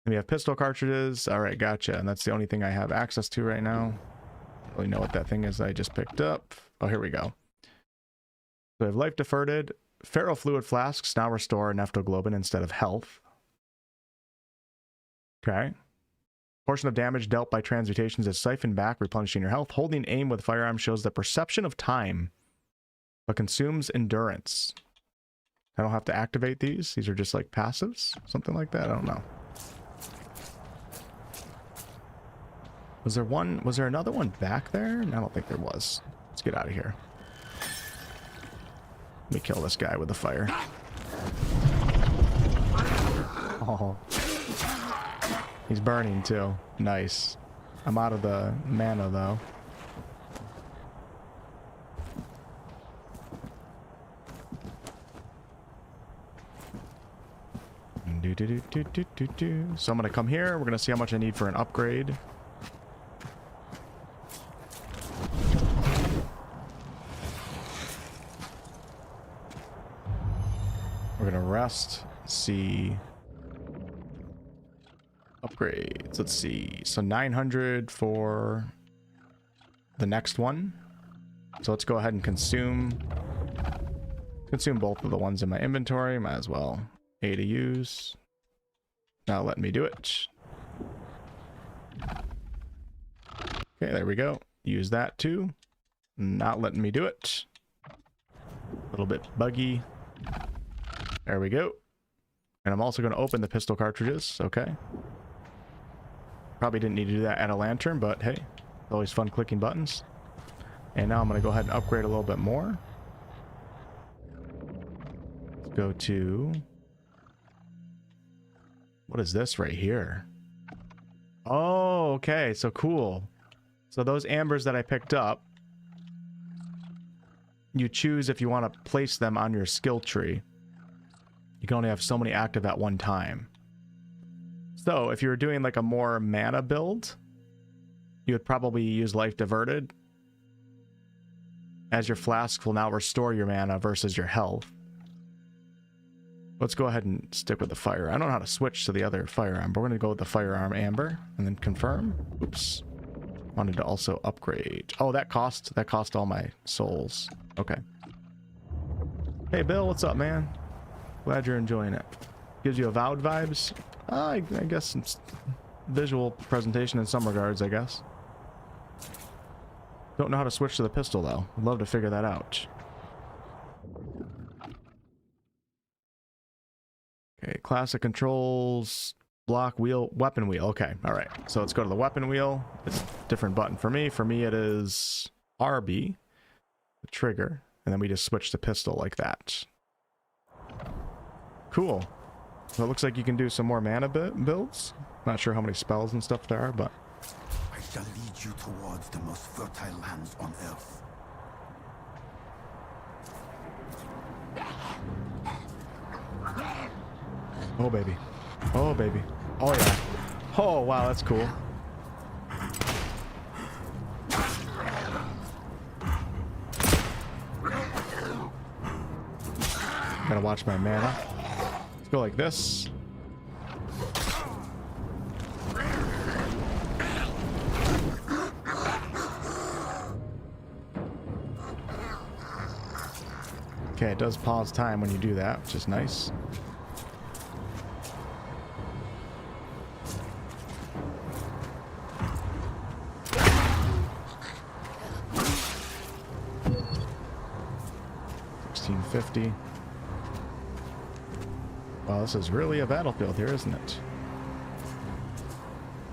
And we have pistol cartridges. All right, gotcha. And that's the only thing I have access to right now. I don't really know what that thing is I just picked up. Oh, here we go. So we have life deferred. Feral fluid flasks now restore neptoglobin instead of health. Okay. Portion of damage dealt by transmutations is siphoned back, replenishing your health. Holding aim with firearm shows the perception of time, but consumes endurance. I don't have to activate these. These are just like passives, something like that. I don't know. Was there another one back there? I don't think there was. Let's get out of here. Let me kill this guy with the fire. Oh. He's burning too. Nice. I'm out of the mana though. So I'm gonna come here. We're gonna see how much I need for an upgrade. We're gonna rest, see upgrades. Let's see. So 900 for the next one. So let's go ahead and consume both of the ones in my inventory. Might as well. A to use. Not letting me do it. Okay, there we go. Use that too. Not letting me do it. A little bit buggy. There we go. And I'm also going to open the pistol cartridges. Okay. Probably didn't need to do that at a lantern, but hey, it's always fun clicking buttons. And now I'm going to go ahead and upgrade a little bit more. Let's go to... What is this right here? Oh, okay. So cool. So those ambers that I picked up, you choose if you want to place them on your skill tree. You can only have so many active at one time. So if you were doing like a more mana build, you would probably use life diverted, as your flask will now restore your mana versus your health. Let's go ahead and stick with the fire. I don't know how to switch to the other firearm, but we're going to go with the firearm amber and then confirm. Oops. Wanted to also upgrade. Oh, that cost all my souls. Okay. Hey, Bill, what's up, man? Glad you're enjoying it. Gives you Avowed vibes. I guess some visual presentation in some regards, I guess. Don't know how to switch to the pistol, though. I'd love to figure that out. Okay, classic controls, block, wheel, weapon wheel. Okay, all right. So let's go to the weapon wheel. It's a different button for me. For me, it is RB, the trigger, and then we just switch to pistol like that. Cool. So it looks like you can do some more mana builds. Not sure how many spells and stuff there are, but... I shall lead you towards the most fertile lands on Earth. Oh, baby. Oh, baby. Oh, yeah. Oh, wow, that's cool. Gotta watch my mana. Let's go like this. Okay, it does pause time when you do that, which is nice. $16.50. Wow, this is really a battlefield here, isn't it?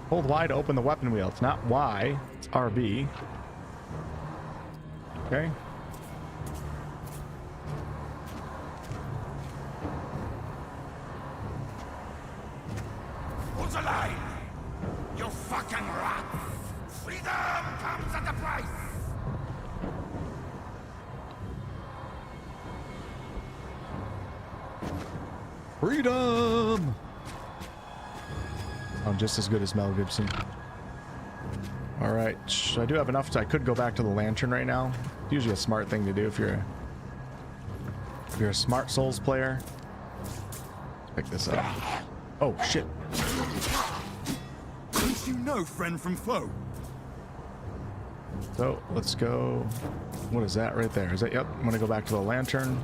Hold Y to open the weapon wheel. It's not Y, it's RB. Okay. Hold the line! You fucking rat! Freedom comes at a price! Freedom! I'm just as good as Mel Gibson. Alright, I do have enough. I could go back to the lantern right now. It's usually a smart thing to do if you're a smart Souls player. Pick this up. Oh, shit. Don't you know friend from foe? So, let's go. What is that right there? Is that, yep, I'm gonna go back to the lantern.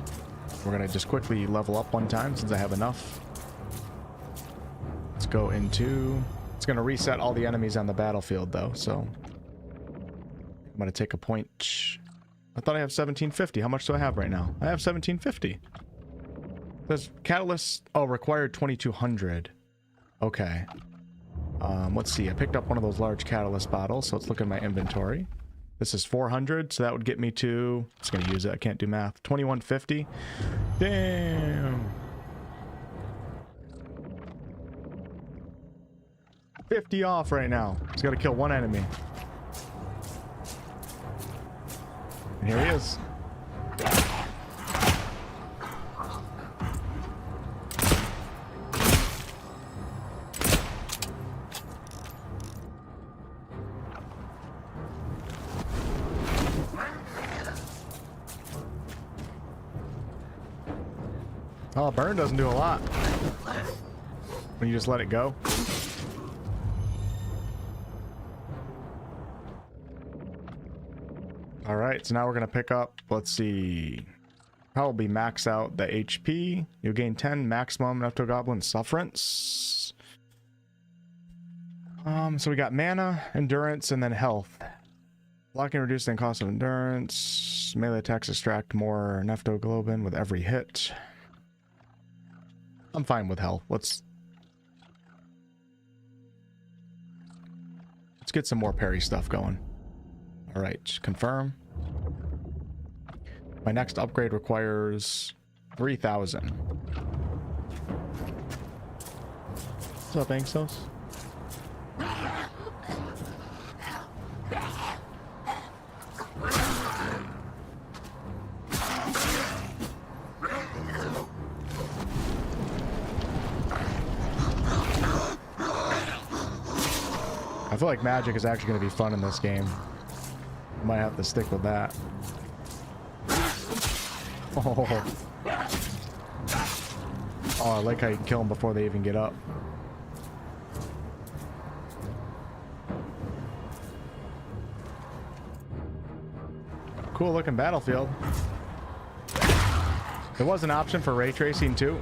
We're gonna just quickly level up one time since I have enough. Let's go into... It's gonna reset all the enemies on the battlefield though, so... I'm gonna take a point. I thought I have 1750. How much do I have right now? I have 1750. There's catalyst... Oh, required 2200. Okay. Let's see. I picked up one of those large catalyst bottles, so let's look at my inventory. This is 400, so that would get me to... It's gonna use it. I can't do math. 2150. Damn. 50 off right now. Just gotta kill one enemy. And here he is. Oh, burn doesn't do a lot when you just let it go. All right, so now we're gonna pick up, let's see, probably max out the HP. You'll gain 10 maximum Nepto Goblin sufferance. So we got mana, endurance, and then health. Blocking reducing cost of endurance. Melee attacks extract more Nepto Globin with every hit. I'm fine with health. Let's get some more parry stuff going. All right, confirm. My next upgrade requires 3,000. What's up, Angsos? I feel like magic is actually going to be fun in this game. Might have to stick with that. Oh. Oh, I like how you can kill them before they even get up. Cool looking battlefield. There was an option for ray tracing too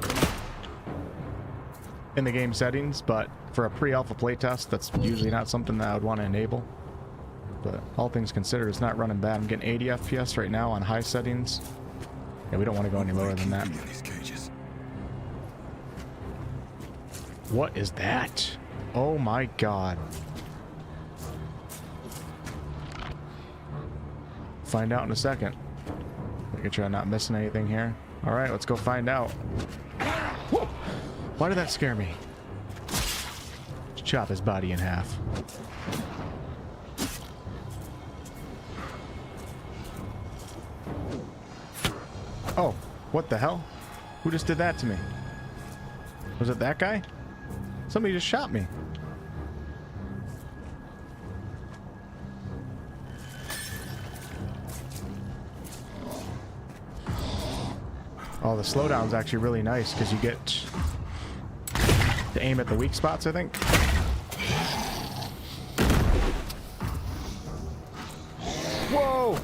in the game settings, but for a pre-alpha playtest, that's usually not something that I would want to enable. But all things considered, it's not running bad. I'm getting 80 FPS right now on high settings. Yeah, we don't want to go any lower than that. What is that? Oh my god. Find out in a second. Making sure I'm not missing anything here. Alright, let's go find out. Whoa! Why did that scare me? Let's chop his body in half. Oh, what the hell? Who just did that to me? Was it that guy? Somebody just shot me. Oh, the slowdown's actually really nice because you get to aim at the weak spots, I think. Whoa!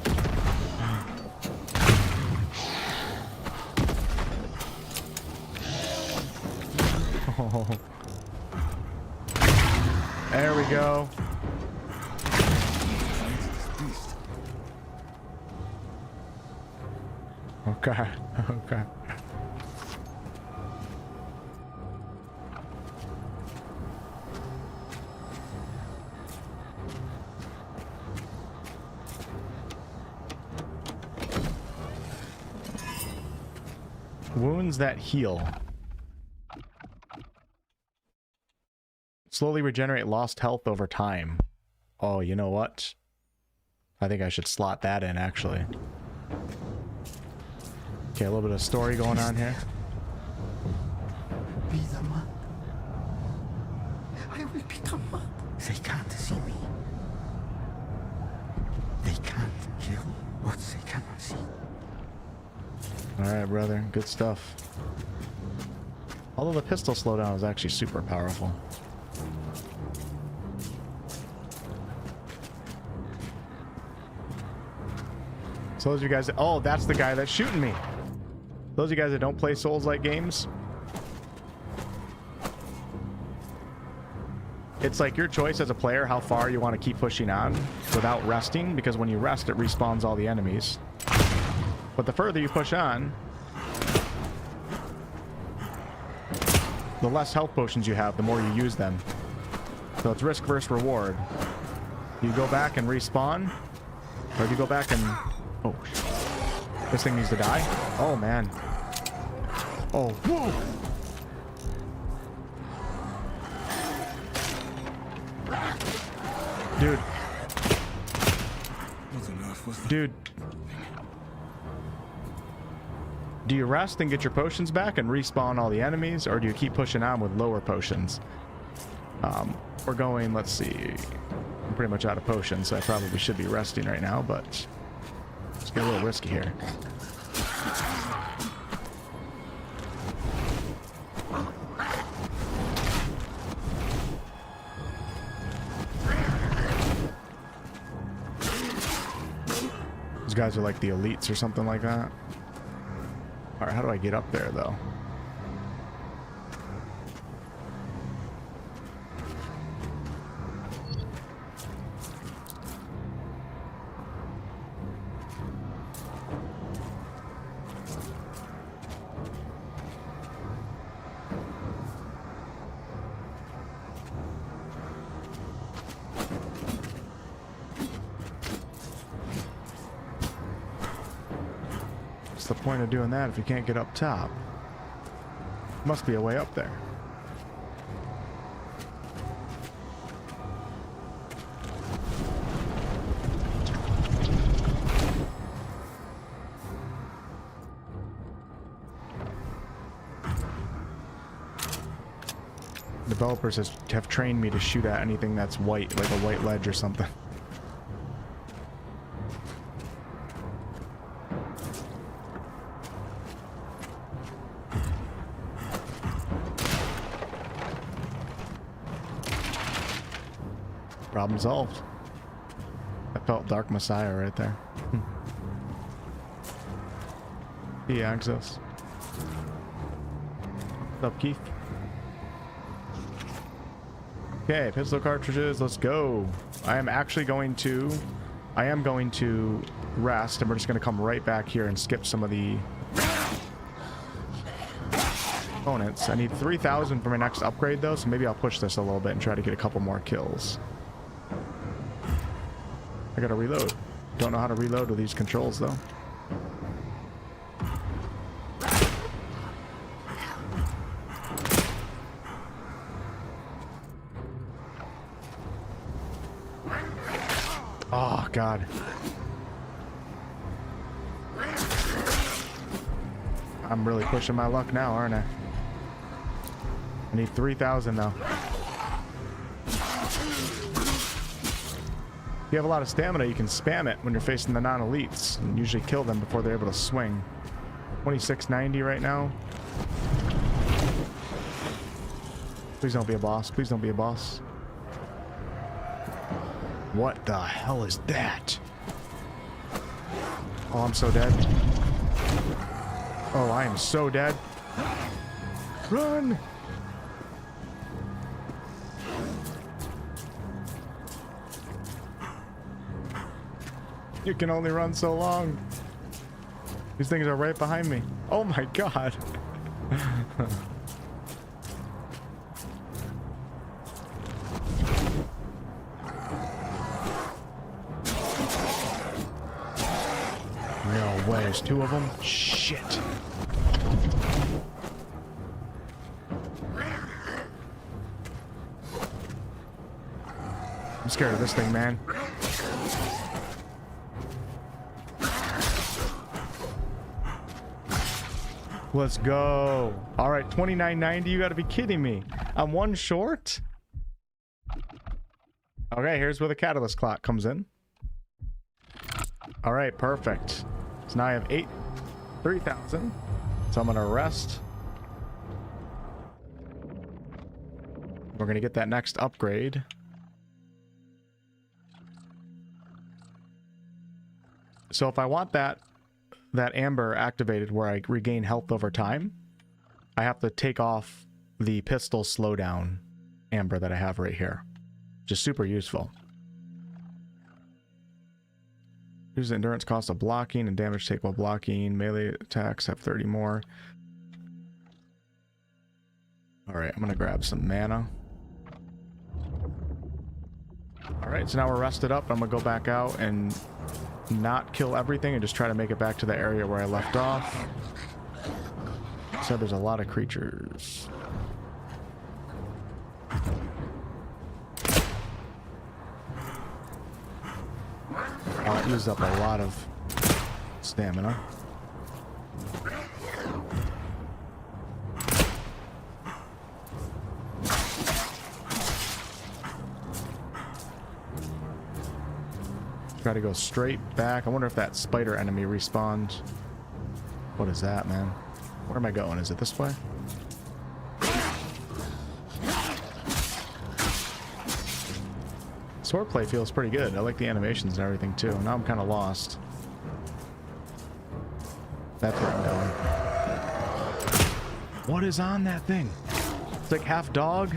Oh. There we go. Okay, okay. Wounds that heal. Slowly regenerate lost health over time. Oh, you know what? I think I should slot that in, actually. Okay, a little bit of story going on here. become? They can't see me. They can't kill what they cannot see. Alright, brother. Good stuff. Although the pistol slowdown is actually super powerful. So those of you guys that, oh, that's the guy that's shooting me. Those of you guys that don't play Souls-like games, it's like your choice as a player how far you want to keep pushing on without resting, because when you rest, it respawns all the enemies. But the further you push on, the less health potions you have, the more you use them. So it's risk versus reward. You go back and respawn, or do you go back and... Oh, this thing needs to die? Oh, man. Oh, whoa! Dude. What on earth was that? Dude. Do you rest and get your potions back and respawn all the enemies, or do you keep pushing on with lower potions? We're going, let's see. I'm pretty much out of potions, so I probably should be resting right now, but let's get a little risky here. These guys are like the elites or something like that. Alright, how do I get up there, though? What's the point of doing that if you can't get up top? Must be a way up there. Developers have trained me to shoot at anything that's white, like a white ledge or something. Problem solved. I felt Dark Messiah right there. Hey, Axos. What's up, Keith? Okay, pistol cartridges, let's go. I am going to rest, and we're just going to come right back here and skip some of the opponents. I need 3,000 for my next upgrade, though, so maybe I'll push this a little bit and try to get a couple more kills. I gotta reload. Don't know how to reload with these controls, though. Oh, God. I'm really pushing my luck now, aren't I? I need 3,000 though. If you have a lot of stamina, you can spam it when you're facing the non-elites and usually kill them before they're able to swing. 2690 right now. Please don't be a boss. Please don't be a boss. What the hell is that? Oh, I'm so dead. Oh, I am so dead. Run! You can only run so long. These things are right behind me. Oh my God. No way, there's two of them? Shit. I'm scared of this thing, man. Let's go. All right, 2990. You got to be kidding me. I'm one short? Okay, here's where the catalyst clock comes in. All right, perfect. So now I have 3,000. So I'm gonna rest. We're gonna get that next upgrade. So if I want that amber activated where I regain health over time, I have to take off the pistol slowdown amber that I have right here. Just super useful. Use the endurance cost of blocking and damage take while blocking. Melee attacks have 30 more. Alright, I'm gonna grab some mana. Alright, so now we're rested up. I'm gonna go back out and not kill everything and just try to make it back to the area where I left off. So there's a lot of creatures. Oh, it used up a lot of stamina. Try to go straight back. I wonder if that spider enemy respawns. What is that, man? Where am I going? Is it this way? Swordplay feels pretty good. I like the animations and everything too. Now I'm kind of lost. That's where I'm going. What is on that thing? It's like half dog.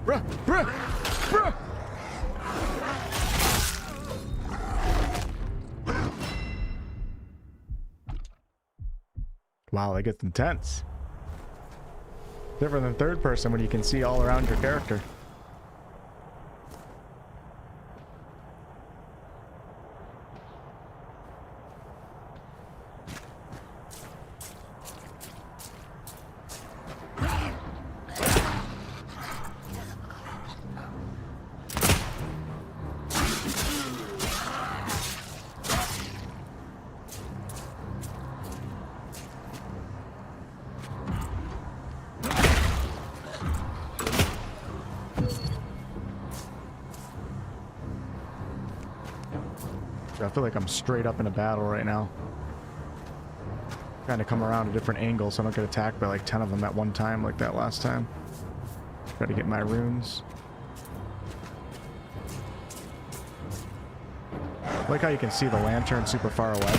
Bruh, bruh, bruh. Wow, that gets intense. Different than third person when you can see all around your character. I feel like I'm straight up in a battle right now. Trying to come around a different angle so I don't get attacked by like 10 of them at one time like that last time. Try to get my runes. I like how you can see the lantern super far away.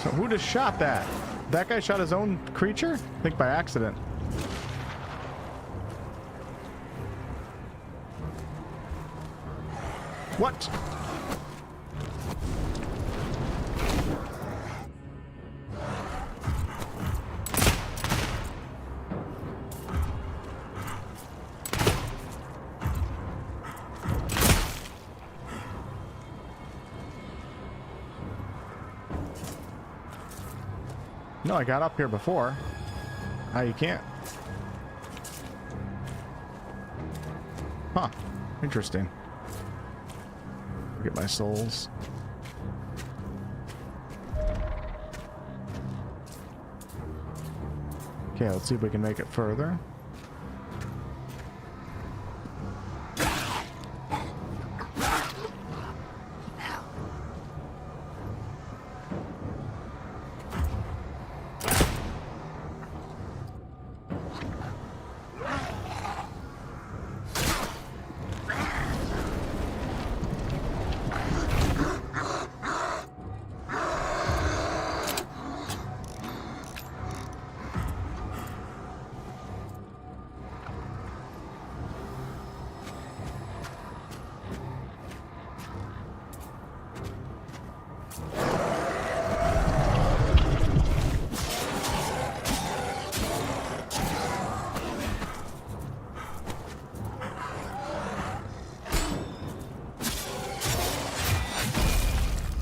So who just shot that? That guy shot his own creature? I think by accident. What? No, I got up here before. Now you can't. Huh. Interesting. Get my souls. Okay, let's see if we can make it further.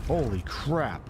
Holy crap.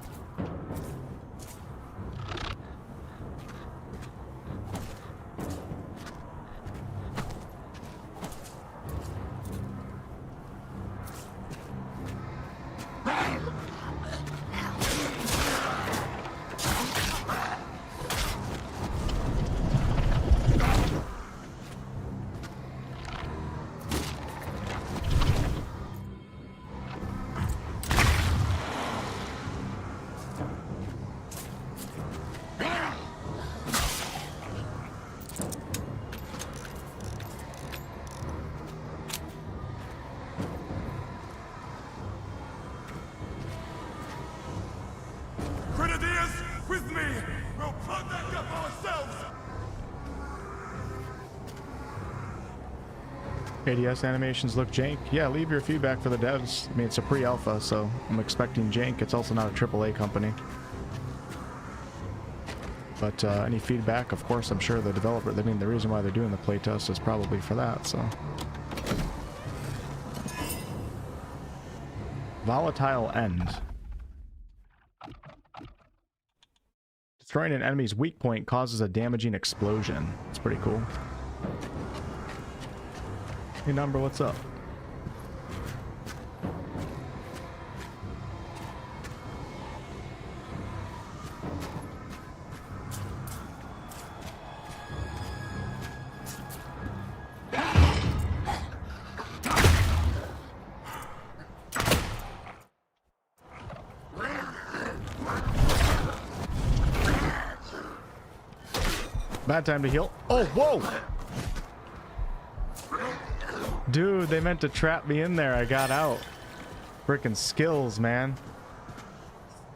ADS animations look jank. Yeah, leave your feedback for the devs. I mean, it's a pre-alpha, so I'm expecting jank. It's also not a AAA company. But any feedback, of course, I'm sure the developer, I mean, the reason why they're doing the playtest is probably for that, so. Volatile End. Destroying an enemy's weak point causes a damaging explosion. It's pretty cool. Hey, Number, what's up? Bad time to heal. Oh, whoa! Dude, they meant to trap me in there. I got out. Frickin' skills, man.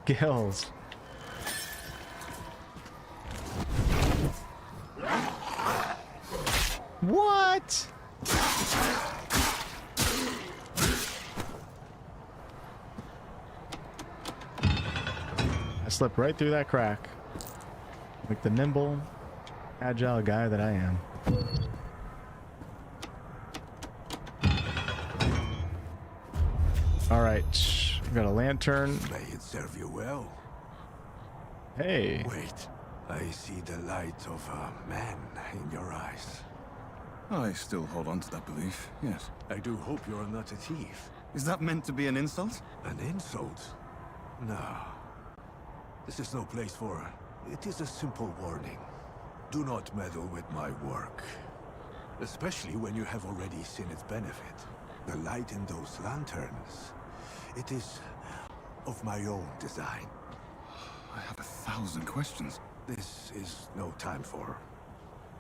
Skills. What? I slipped right through that crack. Like the nimble, agile guy that I am. All right, we got a lantern. May it serve you well. Hey. Wait, I see the light of a man in your eyes. I still hold on to that belief, yes. I do hope you're not a thief. Is that meant to be an insult? An insult? No. This is no place for... It is a simple warning. Do not meddle with my work. Especially when you have already seen its benefit. The light in those lanterns. It is of my own design. I have 1,000 questions. This is no time for...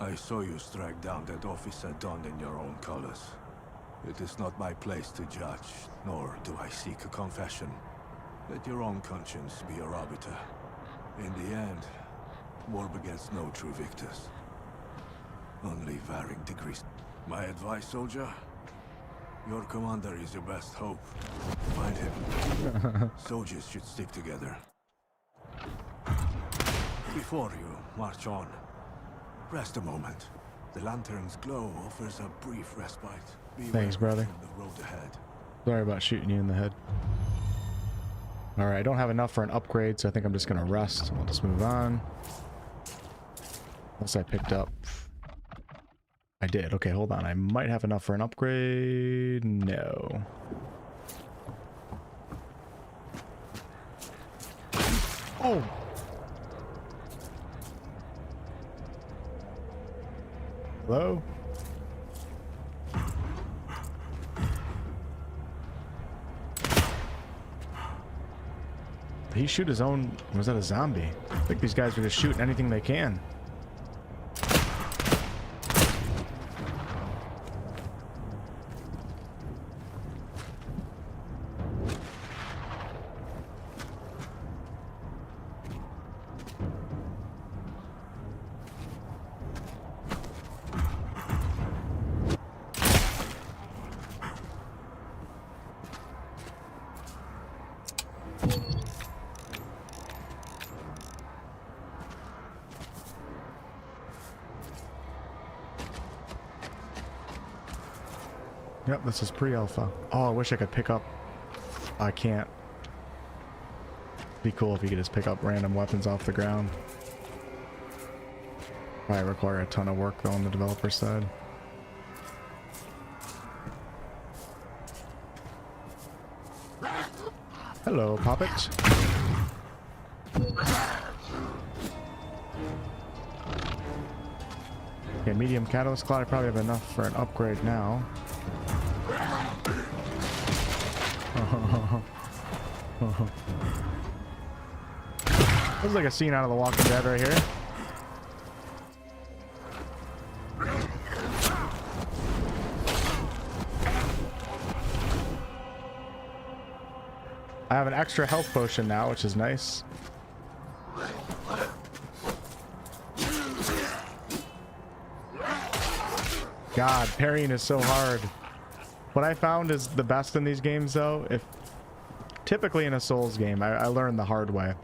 I saw you strike down that officer donned in your own colors. It is not my place to judge, nor do I seek a confession. Let your own conscience be your arbiter. In the end, war begets no true victors. Only varying degrees. My advice, soldier? Your commander is your best hope. Find him. Soldiers should stick together. Before you march on, rest a moment. The lantern's glow offers a brief respite. Thanks, brother. Beware of the road ahead. Sorry about shooting you in the head. Alright, I don't have enough for an upgrade, so I think I'm just gonna rest. I'll just move on. Unless I picked up... I did. Okay, hold on. I might have enough for an upgrade. No. Oh! Hello? Did he shoot his own... Was that a zombie? I think these guys are just shooting anything they can. Yep, this is pre-alpha. Oh, I wish I could pick up... I can't. Be cool if you could just pick up random weapons off the ground. Probably require a ton of work though on the developer side. Hello, Poppet. Okay, medium catalyst cloud. I probably have enough for an upgrade now. Looks like a scene out of The Walking Dead right here. I have an extra health potion now, which is nice. God, parrying is so hard. What I found is the best in these games, though, if typically in a Souls game, I learned the hard way.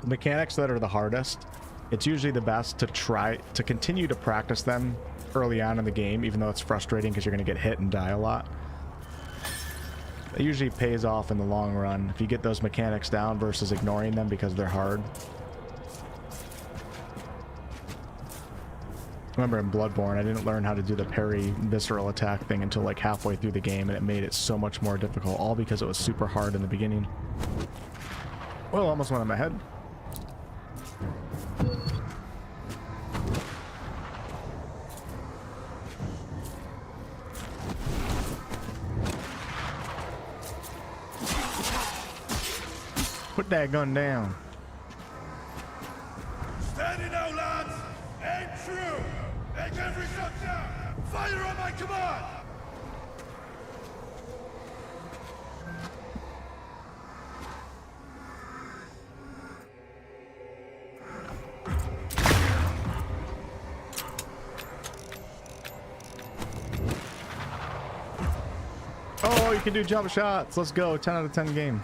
The mechanics that are the hardest, it's usually the best to try to continue to practice them early on in the game, even though it's frustrating because you're going to get hit and die a lot. It usually pays off in the long run if you get those mechanics down versus ignoring them because they're hard. Remember in Bloodborne, I didn't learn how to do the parry visceral attack thing until like halfway through the game, and it made it so much more difficult, all because it was super hard in the beginning. Well, almost went on my head. Put that gun down. Steady now, lads! Aim true! Make every shot down! Fire on my command! Oh, you can do jump shots. Let's go. 10 out of 10 game.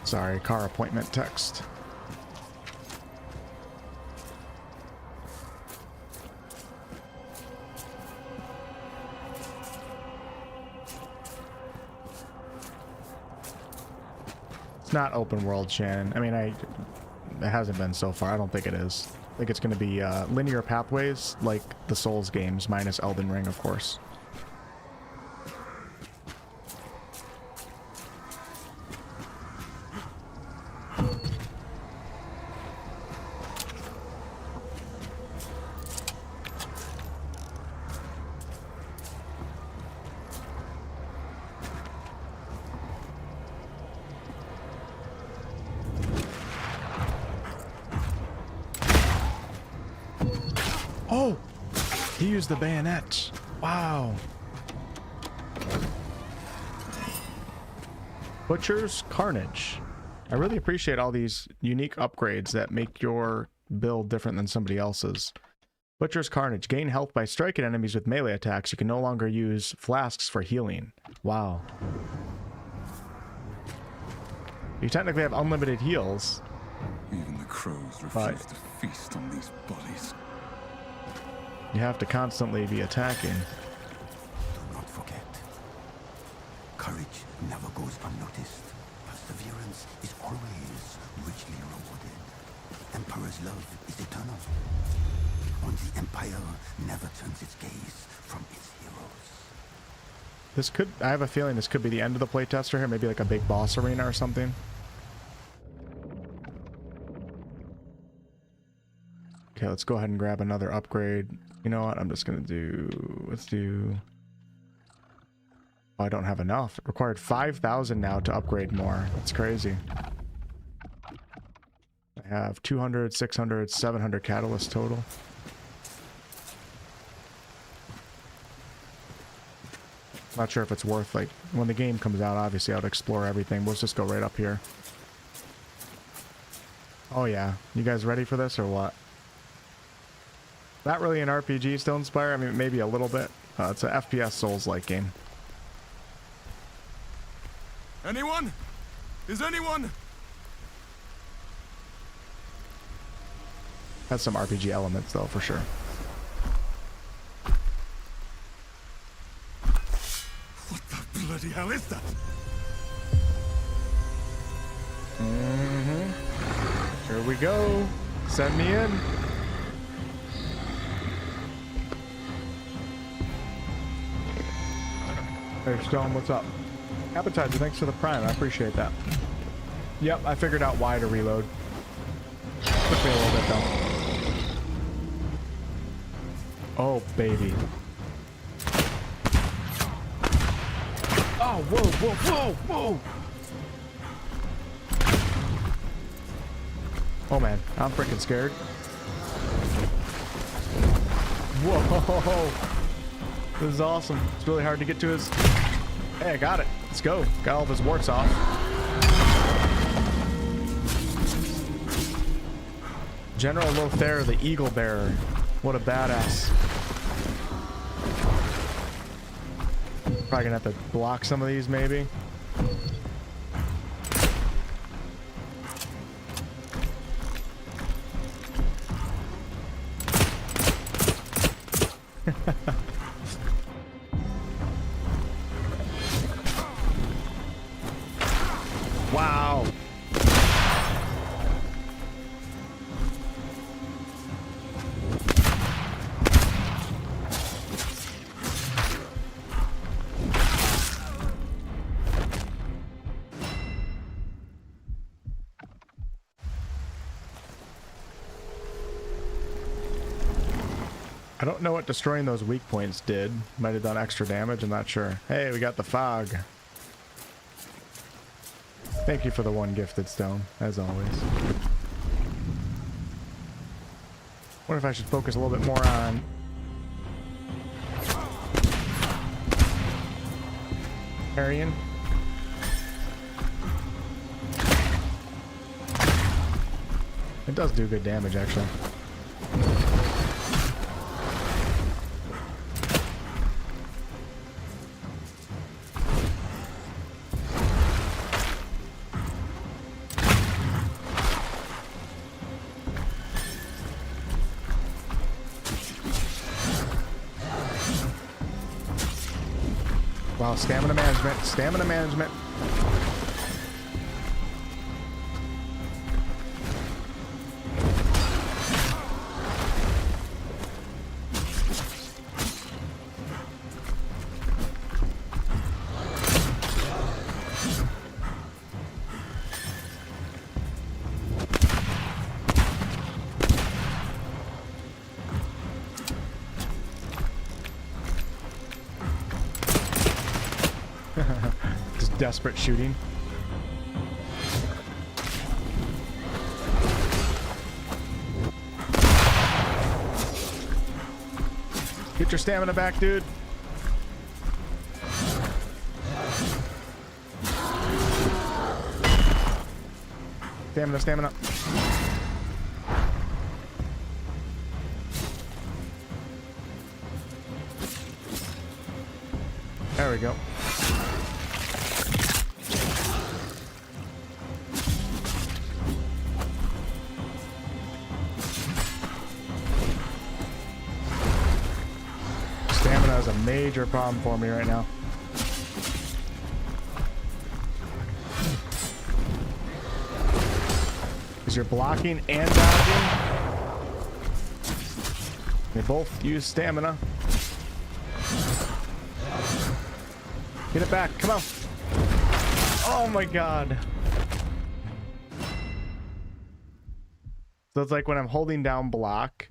Sorry, car appointment text. It's not open world, Shannon. I mean, it hasn't been so far. I don't think it is. I think it's going to be linear pathways like the Souls games, minus Elden Ring, of course. Oh! He used the bayonet. Wow. Butcher's Carnage. I really appreciate all these unique upgrades that make your build different than somebody else's. Butcher's Carnage. Gain health by striking enemies with melee attacks. You can no longer use flasks for healing. Wow. You technically have unlimited heals. Even the crows refuse to feast on these bodies. You have to constantly be attacking. Do not forget. Courage never goes unnoticed. Perseverance is always richly rewarded. The Emperor's love is eternal. And the Empire never turns its gaze from its heroes. This could, I have a feeling this could be the end of the playtest here. Maybe like a big boss arena or something. Okay, let's go ahead and grab another upgrade. You know what? I'm just going to do... Let's do... Oh, I don't have enough. It required 5,000 now to upgrade more. That's crazy. I have 200, 600, 700 catalyst total. Not sure if it's worth, like, when the game comes out, obviously I would explore everything. Let's just go right up here. Oh yeah. You guys ready for this or what? Not really an RPG, Stone Spire. I mean, maybe a little bit. It's a FPS Souls-like game. Anyone? Is anyone? Has some RPG elements, though, for sure. What the bloody hell is that? Here we go. Send me in. Hey, Stone, what's up? Appetizer, thanks for the prime. I appreciate that. Yep, I figured out why to reload. Took me a little bit, though. Oh, baby. Oh, whoa, whoa, whoa, whoa! Oh, man. I'm freaking scared. Whoa. This is awesome. It's really hard to get to his... Hey, I got it. Let's go. Got all of his warts off. General Lothair, the Eagle Bearer. What a badass. Probably gonna have to block some of these, maybe. Wow. I don't know what destroying those weak points did. Might have done extra damage, I'm not sure. Hey, we got the fog. Thank you for the one gifted stone, as always. Wonder if I should focus a little bit more on... parrying. It does do good damage, actually. Wow, stamina management, stamina management. Just desperate shooting. Get your stamina back, dude. Stamina, stamina. There we go. Stamina is a major problem for me right now. Because you're blocking and dodging. They both use stamina. Get it back, come on. Oh my god. So it's like when I'm holding down block,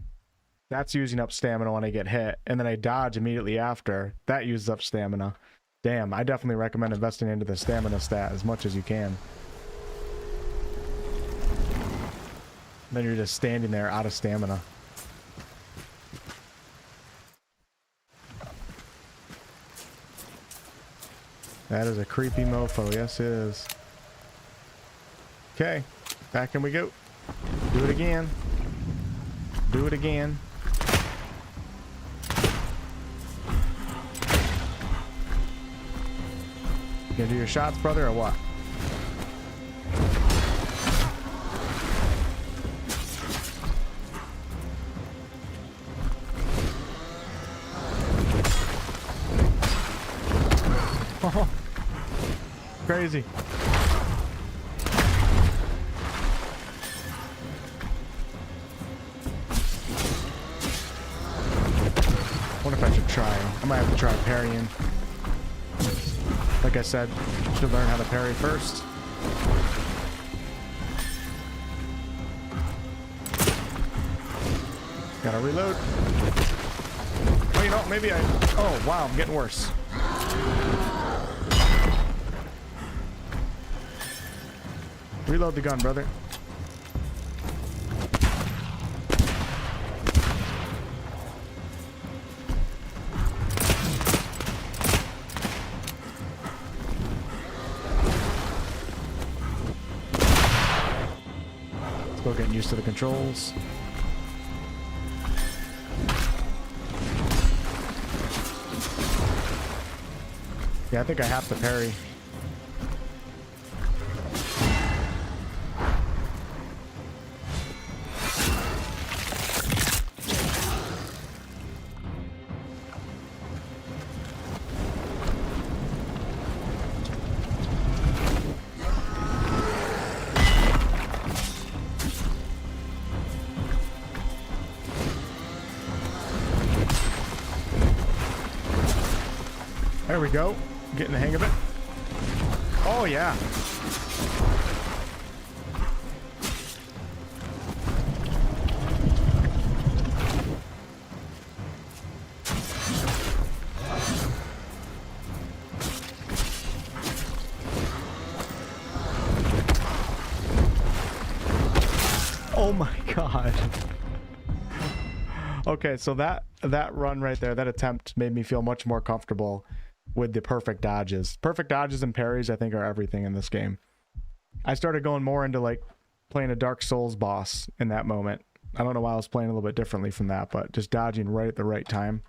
that's using up stamina when I get hit, and then I dodge immediately after. That uses up stamina. Damn, I definitely recommend investing into the stamina stat as much as you can. Then you're just standing there out of stamina. That is a creepy mofo, yes it is. Okay, back in we go. Do it again. Do it again. You gonna do your shots, brother, or what? Oh, crazy. What if I should try? I might have to try parrying. Like I said, should learn how to parry first. Gotta reload. Oh, you know, maybe I... Oh, wow, I'm getting worse. Reload the gun, brother. Still getting used to the controls. Yeah, I think I have to parry. There we go. Getting the hang of it. Oh, yeah. Oh my god. Okay, so that run right there, that attempt made me feel much more comfortable with the perfect dodges. Perfect dodges and parries, I think, are everything in this game. I started going more into like playing a Dark Souls boss in that moment. I don't know why I was playing a little bit differently from that, but just dodging right at the right time.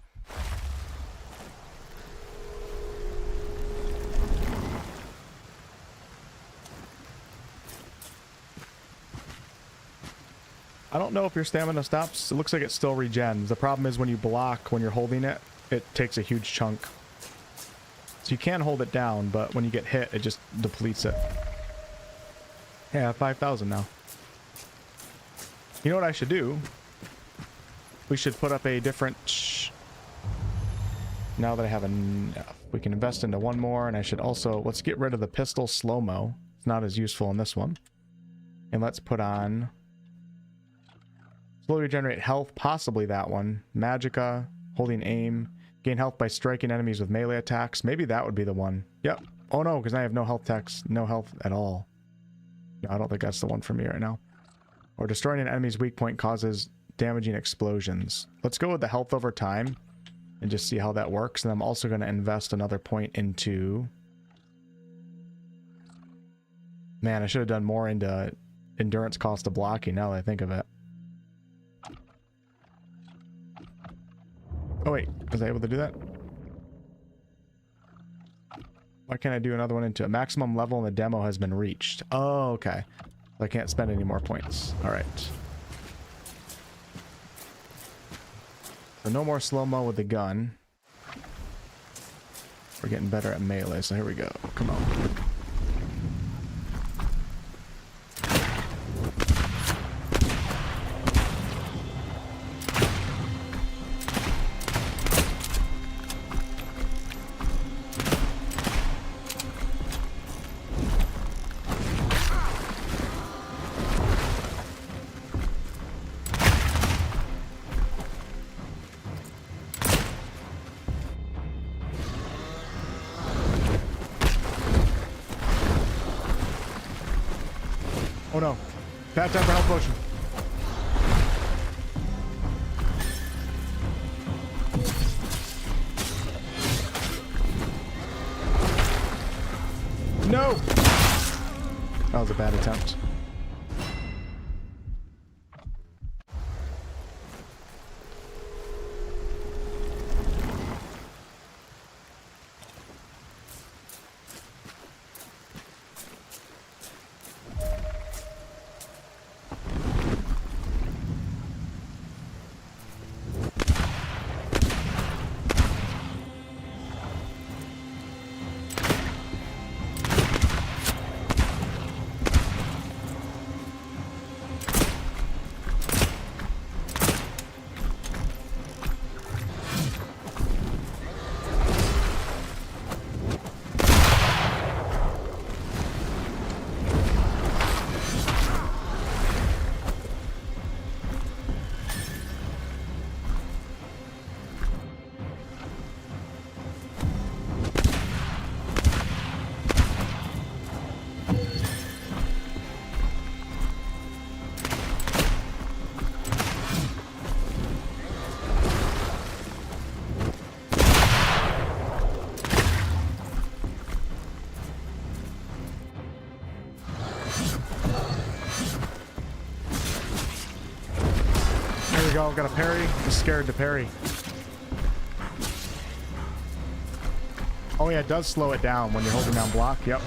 I don't know if your stamina stops. It looks like it still regens. The problem is when you block, when you're holding it, it takes a huge chunk. So you can hold it down, but when you get hit, it just depletes it. Yeah, 5,000 now. You know what I should do? We should put up a different... Now that I have enough, we can invest into one more, and I should also... Let's get rid of the pistol slow-mo. It's not as useful in this one. And let's put on... Slowly regenerate health, possibly that one. Magicka, holding aim. Gain health by striking enemies with melee attacks. Maybe that would be the one. Yep. Oh no, because I have no health attacks. No health at all. No, I don't think that's the one for me right now. Or destroying an enemy's weak point causes damaging explosions. Let's go with the health over time and just see how that works. And I'm also going to invest another point into... Man, I should have done more into endurance cost of blocking now that I think of it. Oh wait, was I able to do that? Why can't I do another one into a maximum level in the demo has been reached? Oh, okay. I can't spend any more points. All right. So no more slow-mo with the gun. We're getting better at melee, so here we go. Come on. Oh no. Bad time for health potion. No! That was a bad attempt. we go. Got a parry. I'm scared to parry. Oh yeah, it does slow it down when you're holding down block. Yep.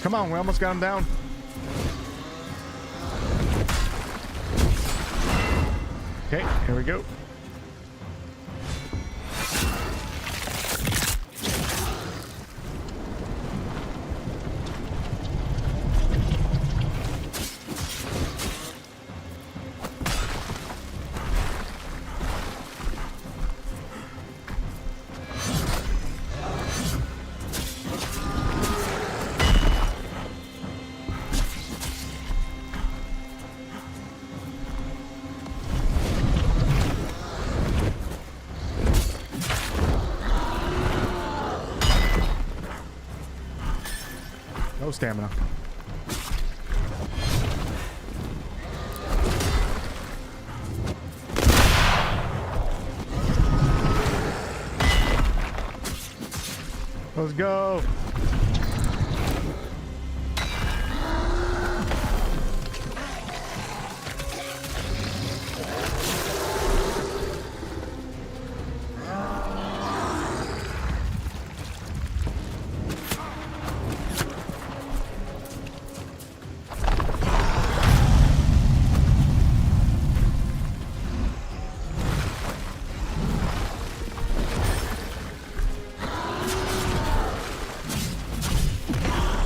Come on, we almost got him down. Okay, here we go. No stamina. Let's go.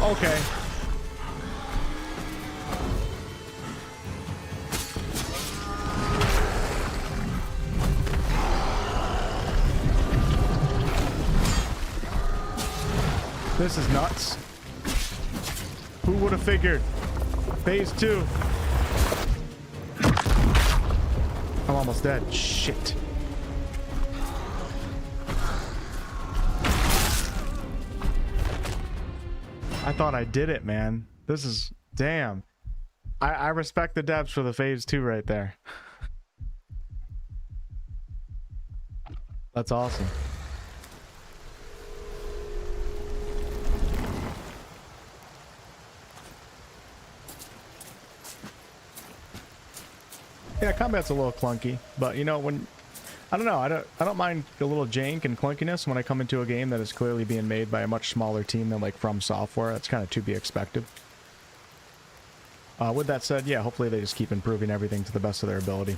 Okay. This is nuts. Who would have figured? Phase 2. I'm almost dead. Shit. I thought I did it, man. This is... Damn. I respect the devs for the phase 2 right there. That's awesome. Yeah, combat's a little clunky, but you know, when... I don't know, I don't mind a little jank and clunkiness when I come into a game that is clearly being made by a much smaller team than like From Software. That's kind of to be expected. With that said, yeah, hopefully they just keep improving everything to the best of their ability.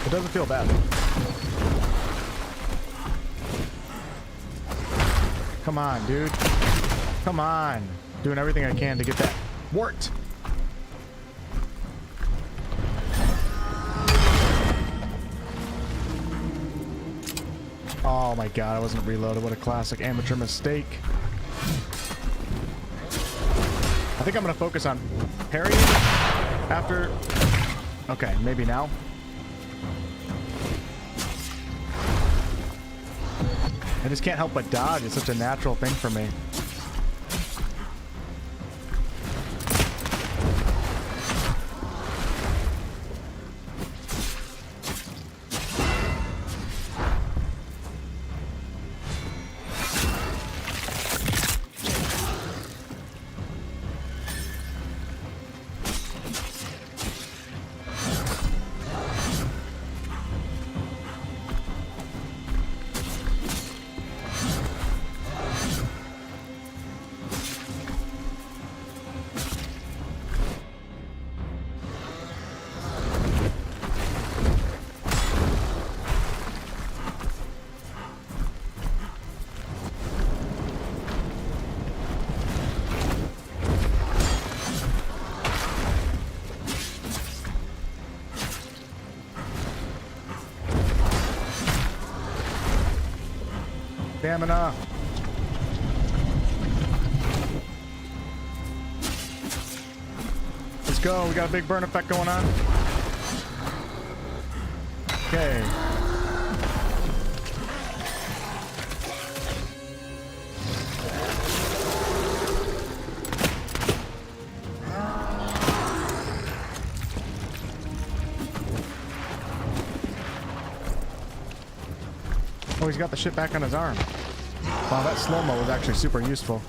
It doesn't feel bad. Come on, dude. Come on. Doing everything I can to get that wart. Oh my god, I wasn't reloaded. What a classic amateur mistake. I think I'm gonna focus on parrying after... Okay, maybe now. I just can't help but dodge. It's such a natural thing for me. Stamina. Let's go. We got a big burn effect going on. Okay. he's got the shit back on his arm. Wow, that slow-mo was actually super useful.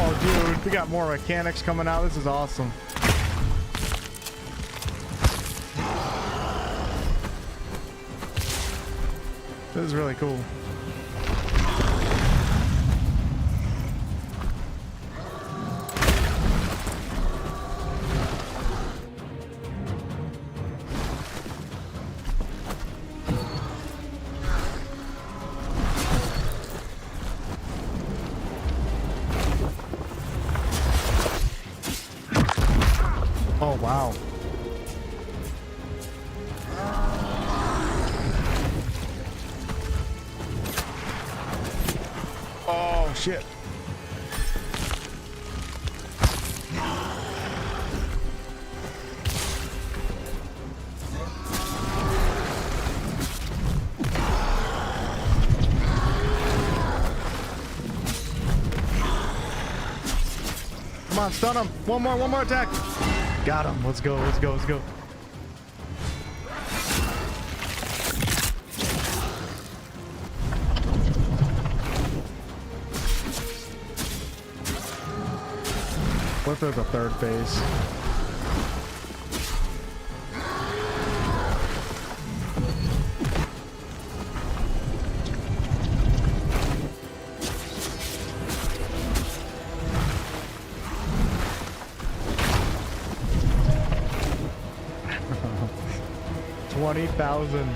Oh, dude, we got more mechanics coming out. This is awesome. This is really cool. Oh, wow. Oh, shit. Come on, stun him. One more attack. Got him. Let's go, let's go, let's go. What if there's a third phase? $20,000.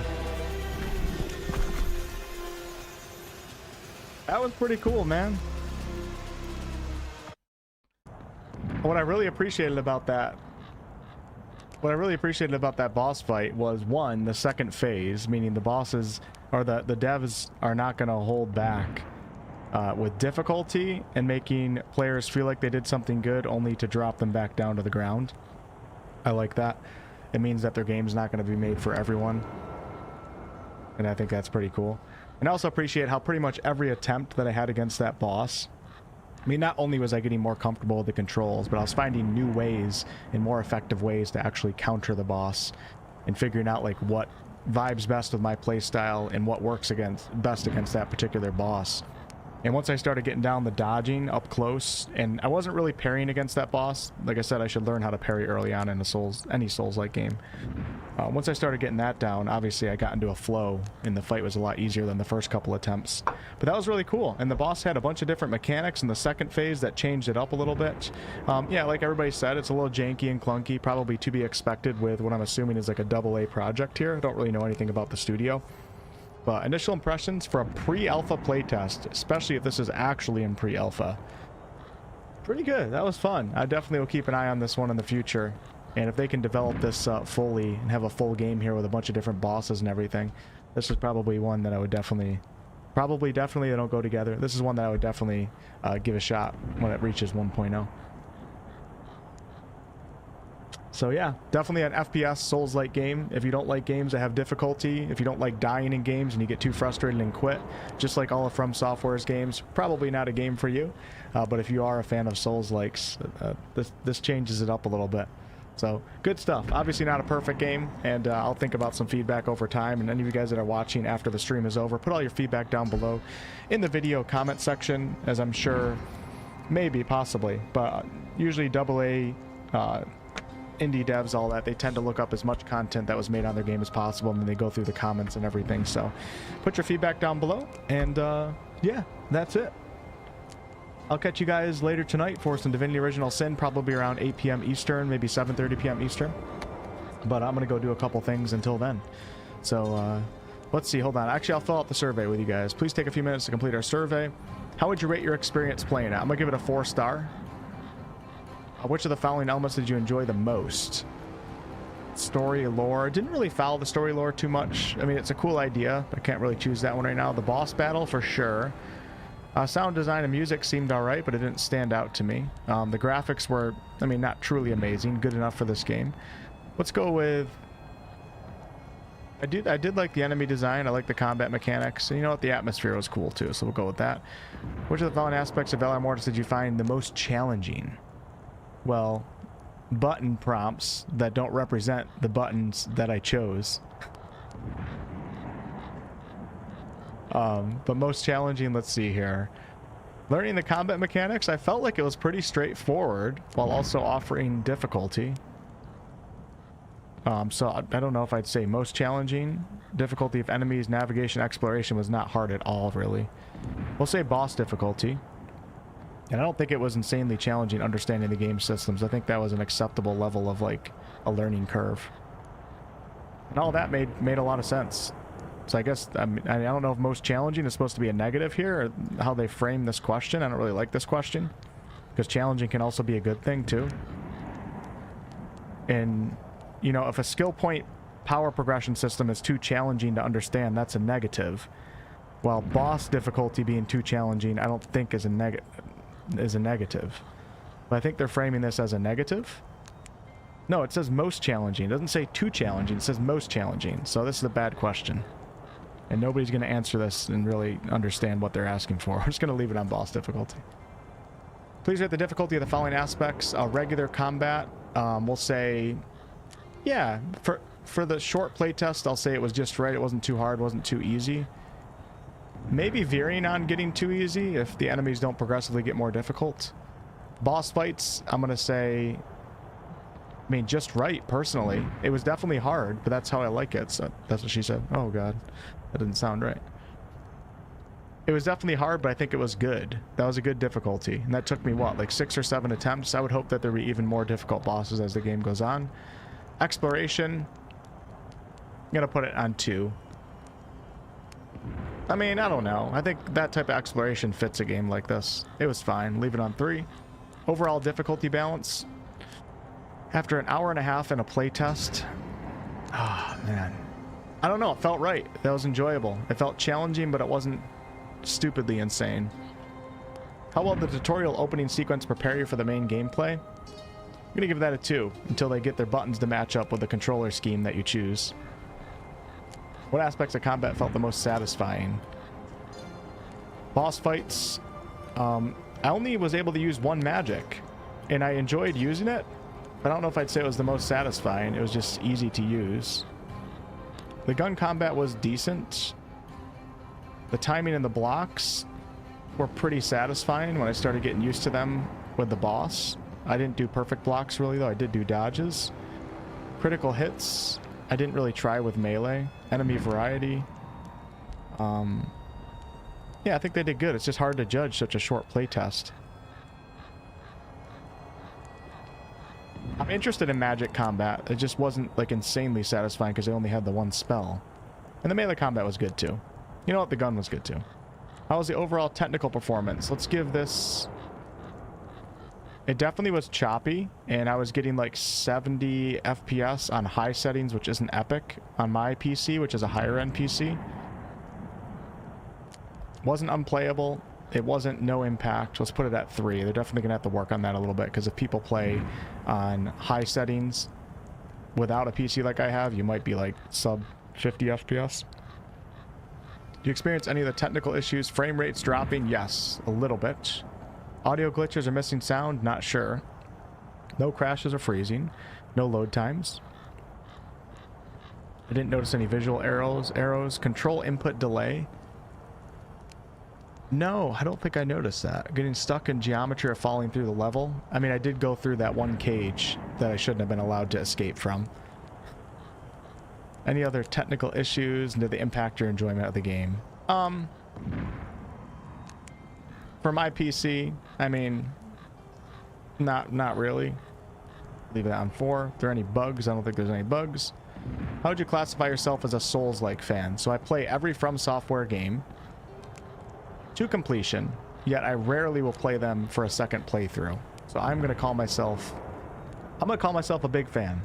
That was pretty cool, man. What I really appreciated about that boss fight was, one, the second phase, meaning the bosses or the devs are not going to hold back with difficulty and making players feel like they did something good only to drop them back down to the ground. I like that. It means that their game's not going to be made for everyone, and I think that's pretty cool. And I also appreciate how pretty much every attempt that I had against that boss, I mean, not only was I getting more comfortable with the controls, but I was finding new ways and more effective ways to actually counter the boss and figuring out like what vibes best with my playstyle and what works best against that particular boss. And once I started getting down the dodging up close, and I wasn't really parrying against that boss. Like I said, I should learn how to parry early on in any Souls-like game. Once I started getting that down, obviously I got into a flow, and the fight was a lot easier than the first couple attempts. But that was really cool, and the boss had a bunch of different mechanics in the second phase that changed it up a little bit. Yeah, like everybody said, it's a little janky and clunky, probably to be expected with what I'm assuming is like a AA project here. I don't really know anything about the studio. But initial impressions for a pre-alpha playtest, especially if this is actually in pre-alpha, pretty good. That was fun. I definitely will keep an eye on this one in the future. And if they can develop this fully and have a full game here with a bunch of different bosses and everything, this is probably one that I would definitely they don't go together. This is one that I would definitely give a shot when it reaches 1.0. So yeah, definitely an FPS Souls-like game. If you don't like games that have difficulty, if you don't like dying in games and you get too frustrated and quit, just like all of From Software's games, probably not a game for you. But if you are a fan of Souls-likes, this changes it up a little bit. So good stuff. Obviously not a perfect game, and I'll think about some feedback over time. And any of you guys that are watching after the stream is over, put all your feedback down below in the video comment section, as I'm sure, maybe, possibly, but usually AA indie devs, all that, they tend to look up as much content that was made on their game as possible, and then they go through the comments and everything. So put your feedback down below, and yeah, that's it. I'll catch you guys later tonight for some Divinity Original Sin, probably around 8 p.m. Eastern, maybe 7:30 p.m. Eastern. But I'm gonna go do a couple things until then. So let's see, hold on, actually I'll fill out the survey with you guys. Please take a few minutes to complete our survey. How would you rate your experience playing it? I'm gonna give it a 4-star. Which of the following elements did you enjoy the most? Story, lore. Didn't really follow the story lore too much. I mean, it's a cool idea, but I can't really choose that one right now. The boss battle, for sure. Sound design and music seemed alright, but it didn't stand out to me. The graphics were, I mean, not truly amazing. Good enough for this game. Let's go with... I did like the enemy design. I like the combat mechanics. And you know what? The atmosphere was cool, too, so we'll go with that. Which of the following aspects of Valor Mortis did you find the most challenging? Well, button prompts that don't represent the buttons that I chose. But most challenging, let's see here. Learning the combat mechanics, I felt like it was pretty straightforward while also offering difficulty. So I don't know if I'd say most challenging. Difficulty of enemies, navigation, exploration was not hard at all, really. We'll say boss difficulty. And I don't think it was insanely challenging understanding the game systems. I think that was an acceptable level of, like, a learning curve. And all that made a lot of sense. So I guess, I don't know if most challenging is supposed to be a negative here, or how they frame this question. I don't really like this question, because challenging can also be a good thing, too. And, you know, if a skill point power progression system is too challenging to understand, that's a negative. While boss difficulty being too challenging, I don't think is a negative. But I think they're framing this as a negative. No, it says most challenging. It doesn't say too challenging. It says most challenging. So this is a bad question. And nobody's going to answer this and really understand what they're asking for. We're just going to leave it on boss difficulty. Please rate the difficulty of the following aspects. Regular combat, we'll say, yeah, for the short playtest, I'll say it was just right. It wasn't too hard, wasn't too easy. Maybe veering on getting too easy if the enemies don't progressively get more difficult. Boss fights, I'm going to say, I mean, just right, personally. It was definitely hard, but that's how I like it. So that's what she said. Oh, God. That didn't sound right. It was definitely hard, but I think it was good. That was a good difficulty. And that took me, what, like 6 or 7 attempts? I would hope that there be even more difficult bosses as the game goes on. Exploration, I'm going to put it on 2. I mean, I don't know. I think that type of exploration fits a game like this. It was fine. Leave it on 3. Overall difficulty balance. After an hour and a half in a playtest, ah, man. I don't know. It felt right. That was enjoyable. It felt challenging, but it wasn't stupidly insane. How well did the tutorial opening sequence prepare you for the main gameplay? I'm going to give that a 2 until they get their buttons to match up with the controller scheme that you choose. What aspects of combat felt the most satisfying? Boss fights. I only was able to use one magic, and I enjoyed using it. I don't know if I'd say it was the most satisfying. It was just easy to use. The gun combat was decent. The timing and the blocks were pretty satisfying when I started getting used to them with the boss. I didn't do perfect blocks really, though. I did do dodges. Critical hits, I didn't really try with melee. Enemy variety. Yeah, I think they did good. It's just hard to judge such a short playtest. I'm interested in magic combat. It just wasn't like insanely satisfying because I only had the one spell. And the melee combat was good too. You know what? The gun was good too. How was the overall technical performance? Let's give this... It definitely was choppy, and I was getting like 70 FPS on high settings, which isn't epic, on my PC, which is a higher end PC. Wasn't unplayable. It wasn't no impact. Let's put it at 3. They're definitely gonna have to work on that a little bit, because if people play on high settings without a PC like I have, you might be like sub 50 FPS. Do you experience any of the technical issues? Frame rates dropping? Yes, a little bit. Audio glitches or missing sound? Not sure. No crashes or freezing. No load times. I didn't notice any visual arrows. Control input delay. No, I don't think I noticed that. Getting stuck in geometry or falling through the level. I mean, I did go through that one cage that I shouldn't have been allowed to escape from. Any other technical issues? Did they impact your enjoyment of the game? For my PC, I mean, not really. Leave it on 4. If there are any bugs, I don't think there's any bugs. How would you classify yourself as a Souls-like fan? So I play every From Software game to completion, yet I rarely will play them for a second playthrough. So I'm going to call myself a big fan.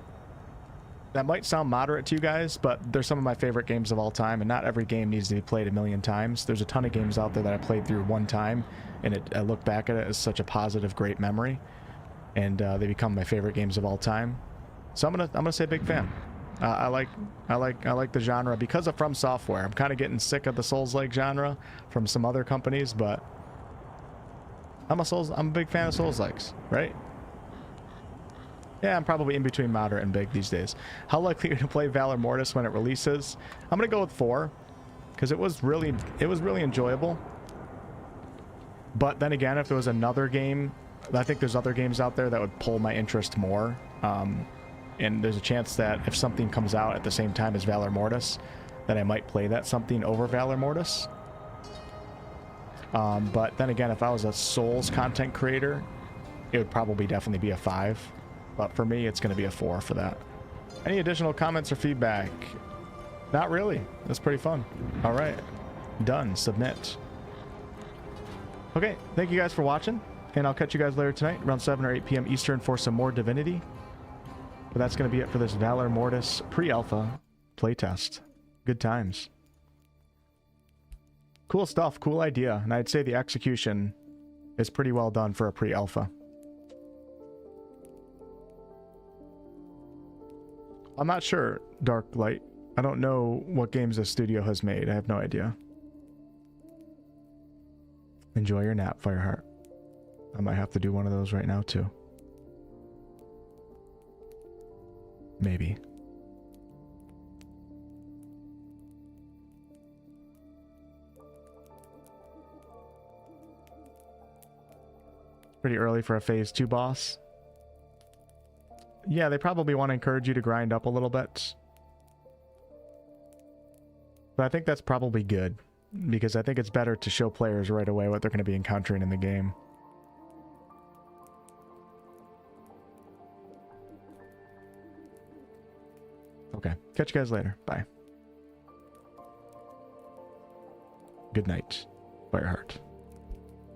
That might sound moderate to you guys, but they're some of my favorite games of all time, and not every game needs to be played a million times. There's a ton of games out there that I played through one time, and I look back at it as such a positive, great memory, and they become my favorite games of all time. So I'm gonna say big fan. I like the genre because of From Software. I'm kind of getting sick of the Souls-like genre from some other companies, but I'm a big fan of Souls-likes, right? Yeah, I'm probably in between moderate and big these days. How likely are you to play Valor Mortis when it releases? I'm gonna go with 4, because it was really enjoyable. But then again, if there was another game, I think there's other games out there that would pull my interest more. And there's a chance that if something comes out at the same time as Valor Mortis, that I might play that something over Valor Mortis. But then again, if I was a Souls content creator, it would probably definitely be a 5. But for me, it's going to be a 4 for that. Any additional comments or feedback? Not really. That's pretty fun. All right. Done. Submit. Okay. Thank you guys for watching. And I'll catch you guys later tonight around 7 or 8 p.m. Eastern for some more Divinity. But that's going to be it for this Valor Mortis pre-alpha playtest. Good times. Cool stuff. Cool idea. And I'd say the execution is pretty well done for a pre-alpha. I'm not sure, Dark Light. I don't know what games this studio has made. I have no idea. Enjoy your nap, Fireheart. I might have to do one of those right now, too. Maybe. Pretty early for a phase 2 boss. Yeah, they probably want to encourage you to grind up a little bit. But I think that's probably good, because I think it's better to show players right away what they're going to be encountering in the game. Okay, catch you guys later. Bye. Good night, Fireheart.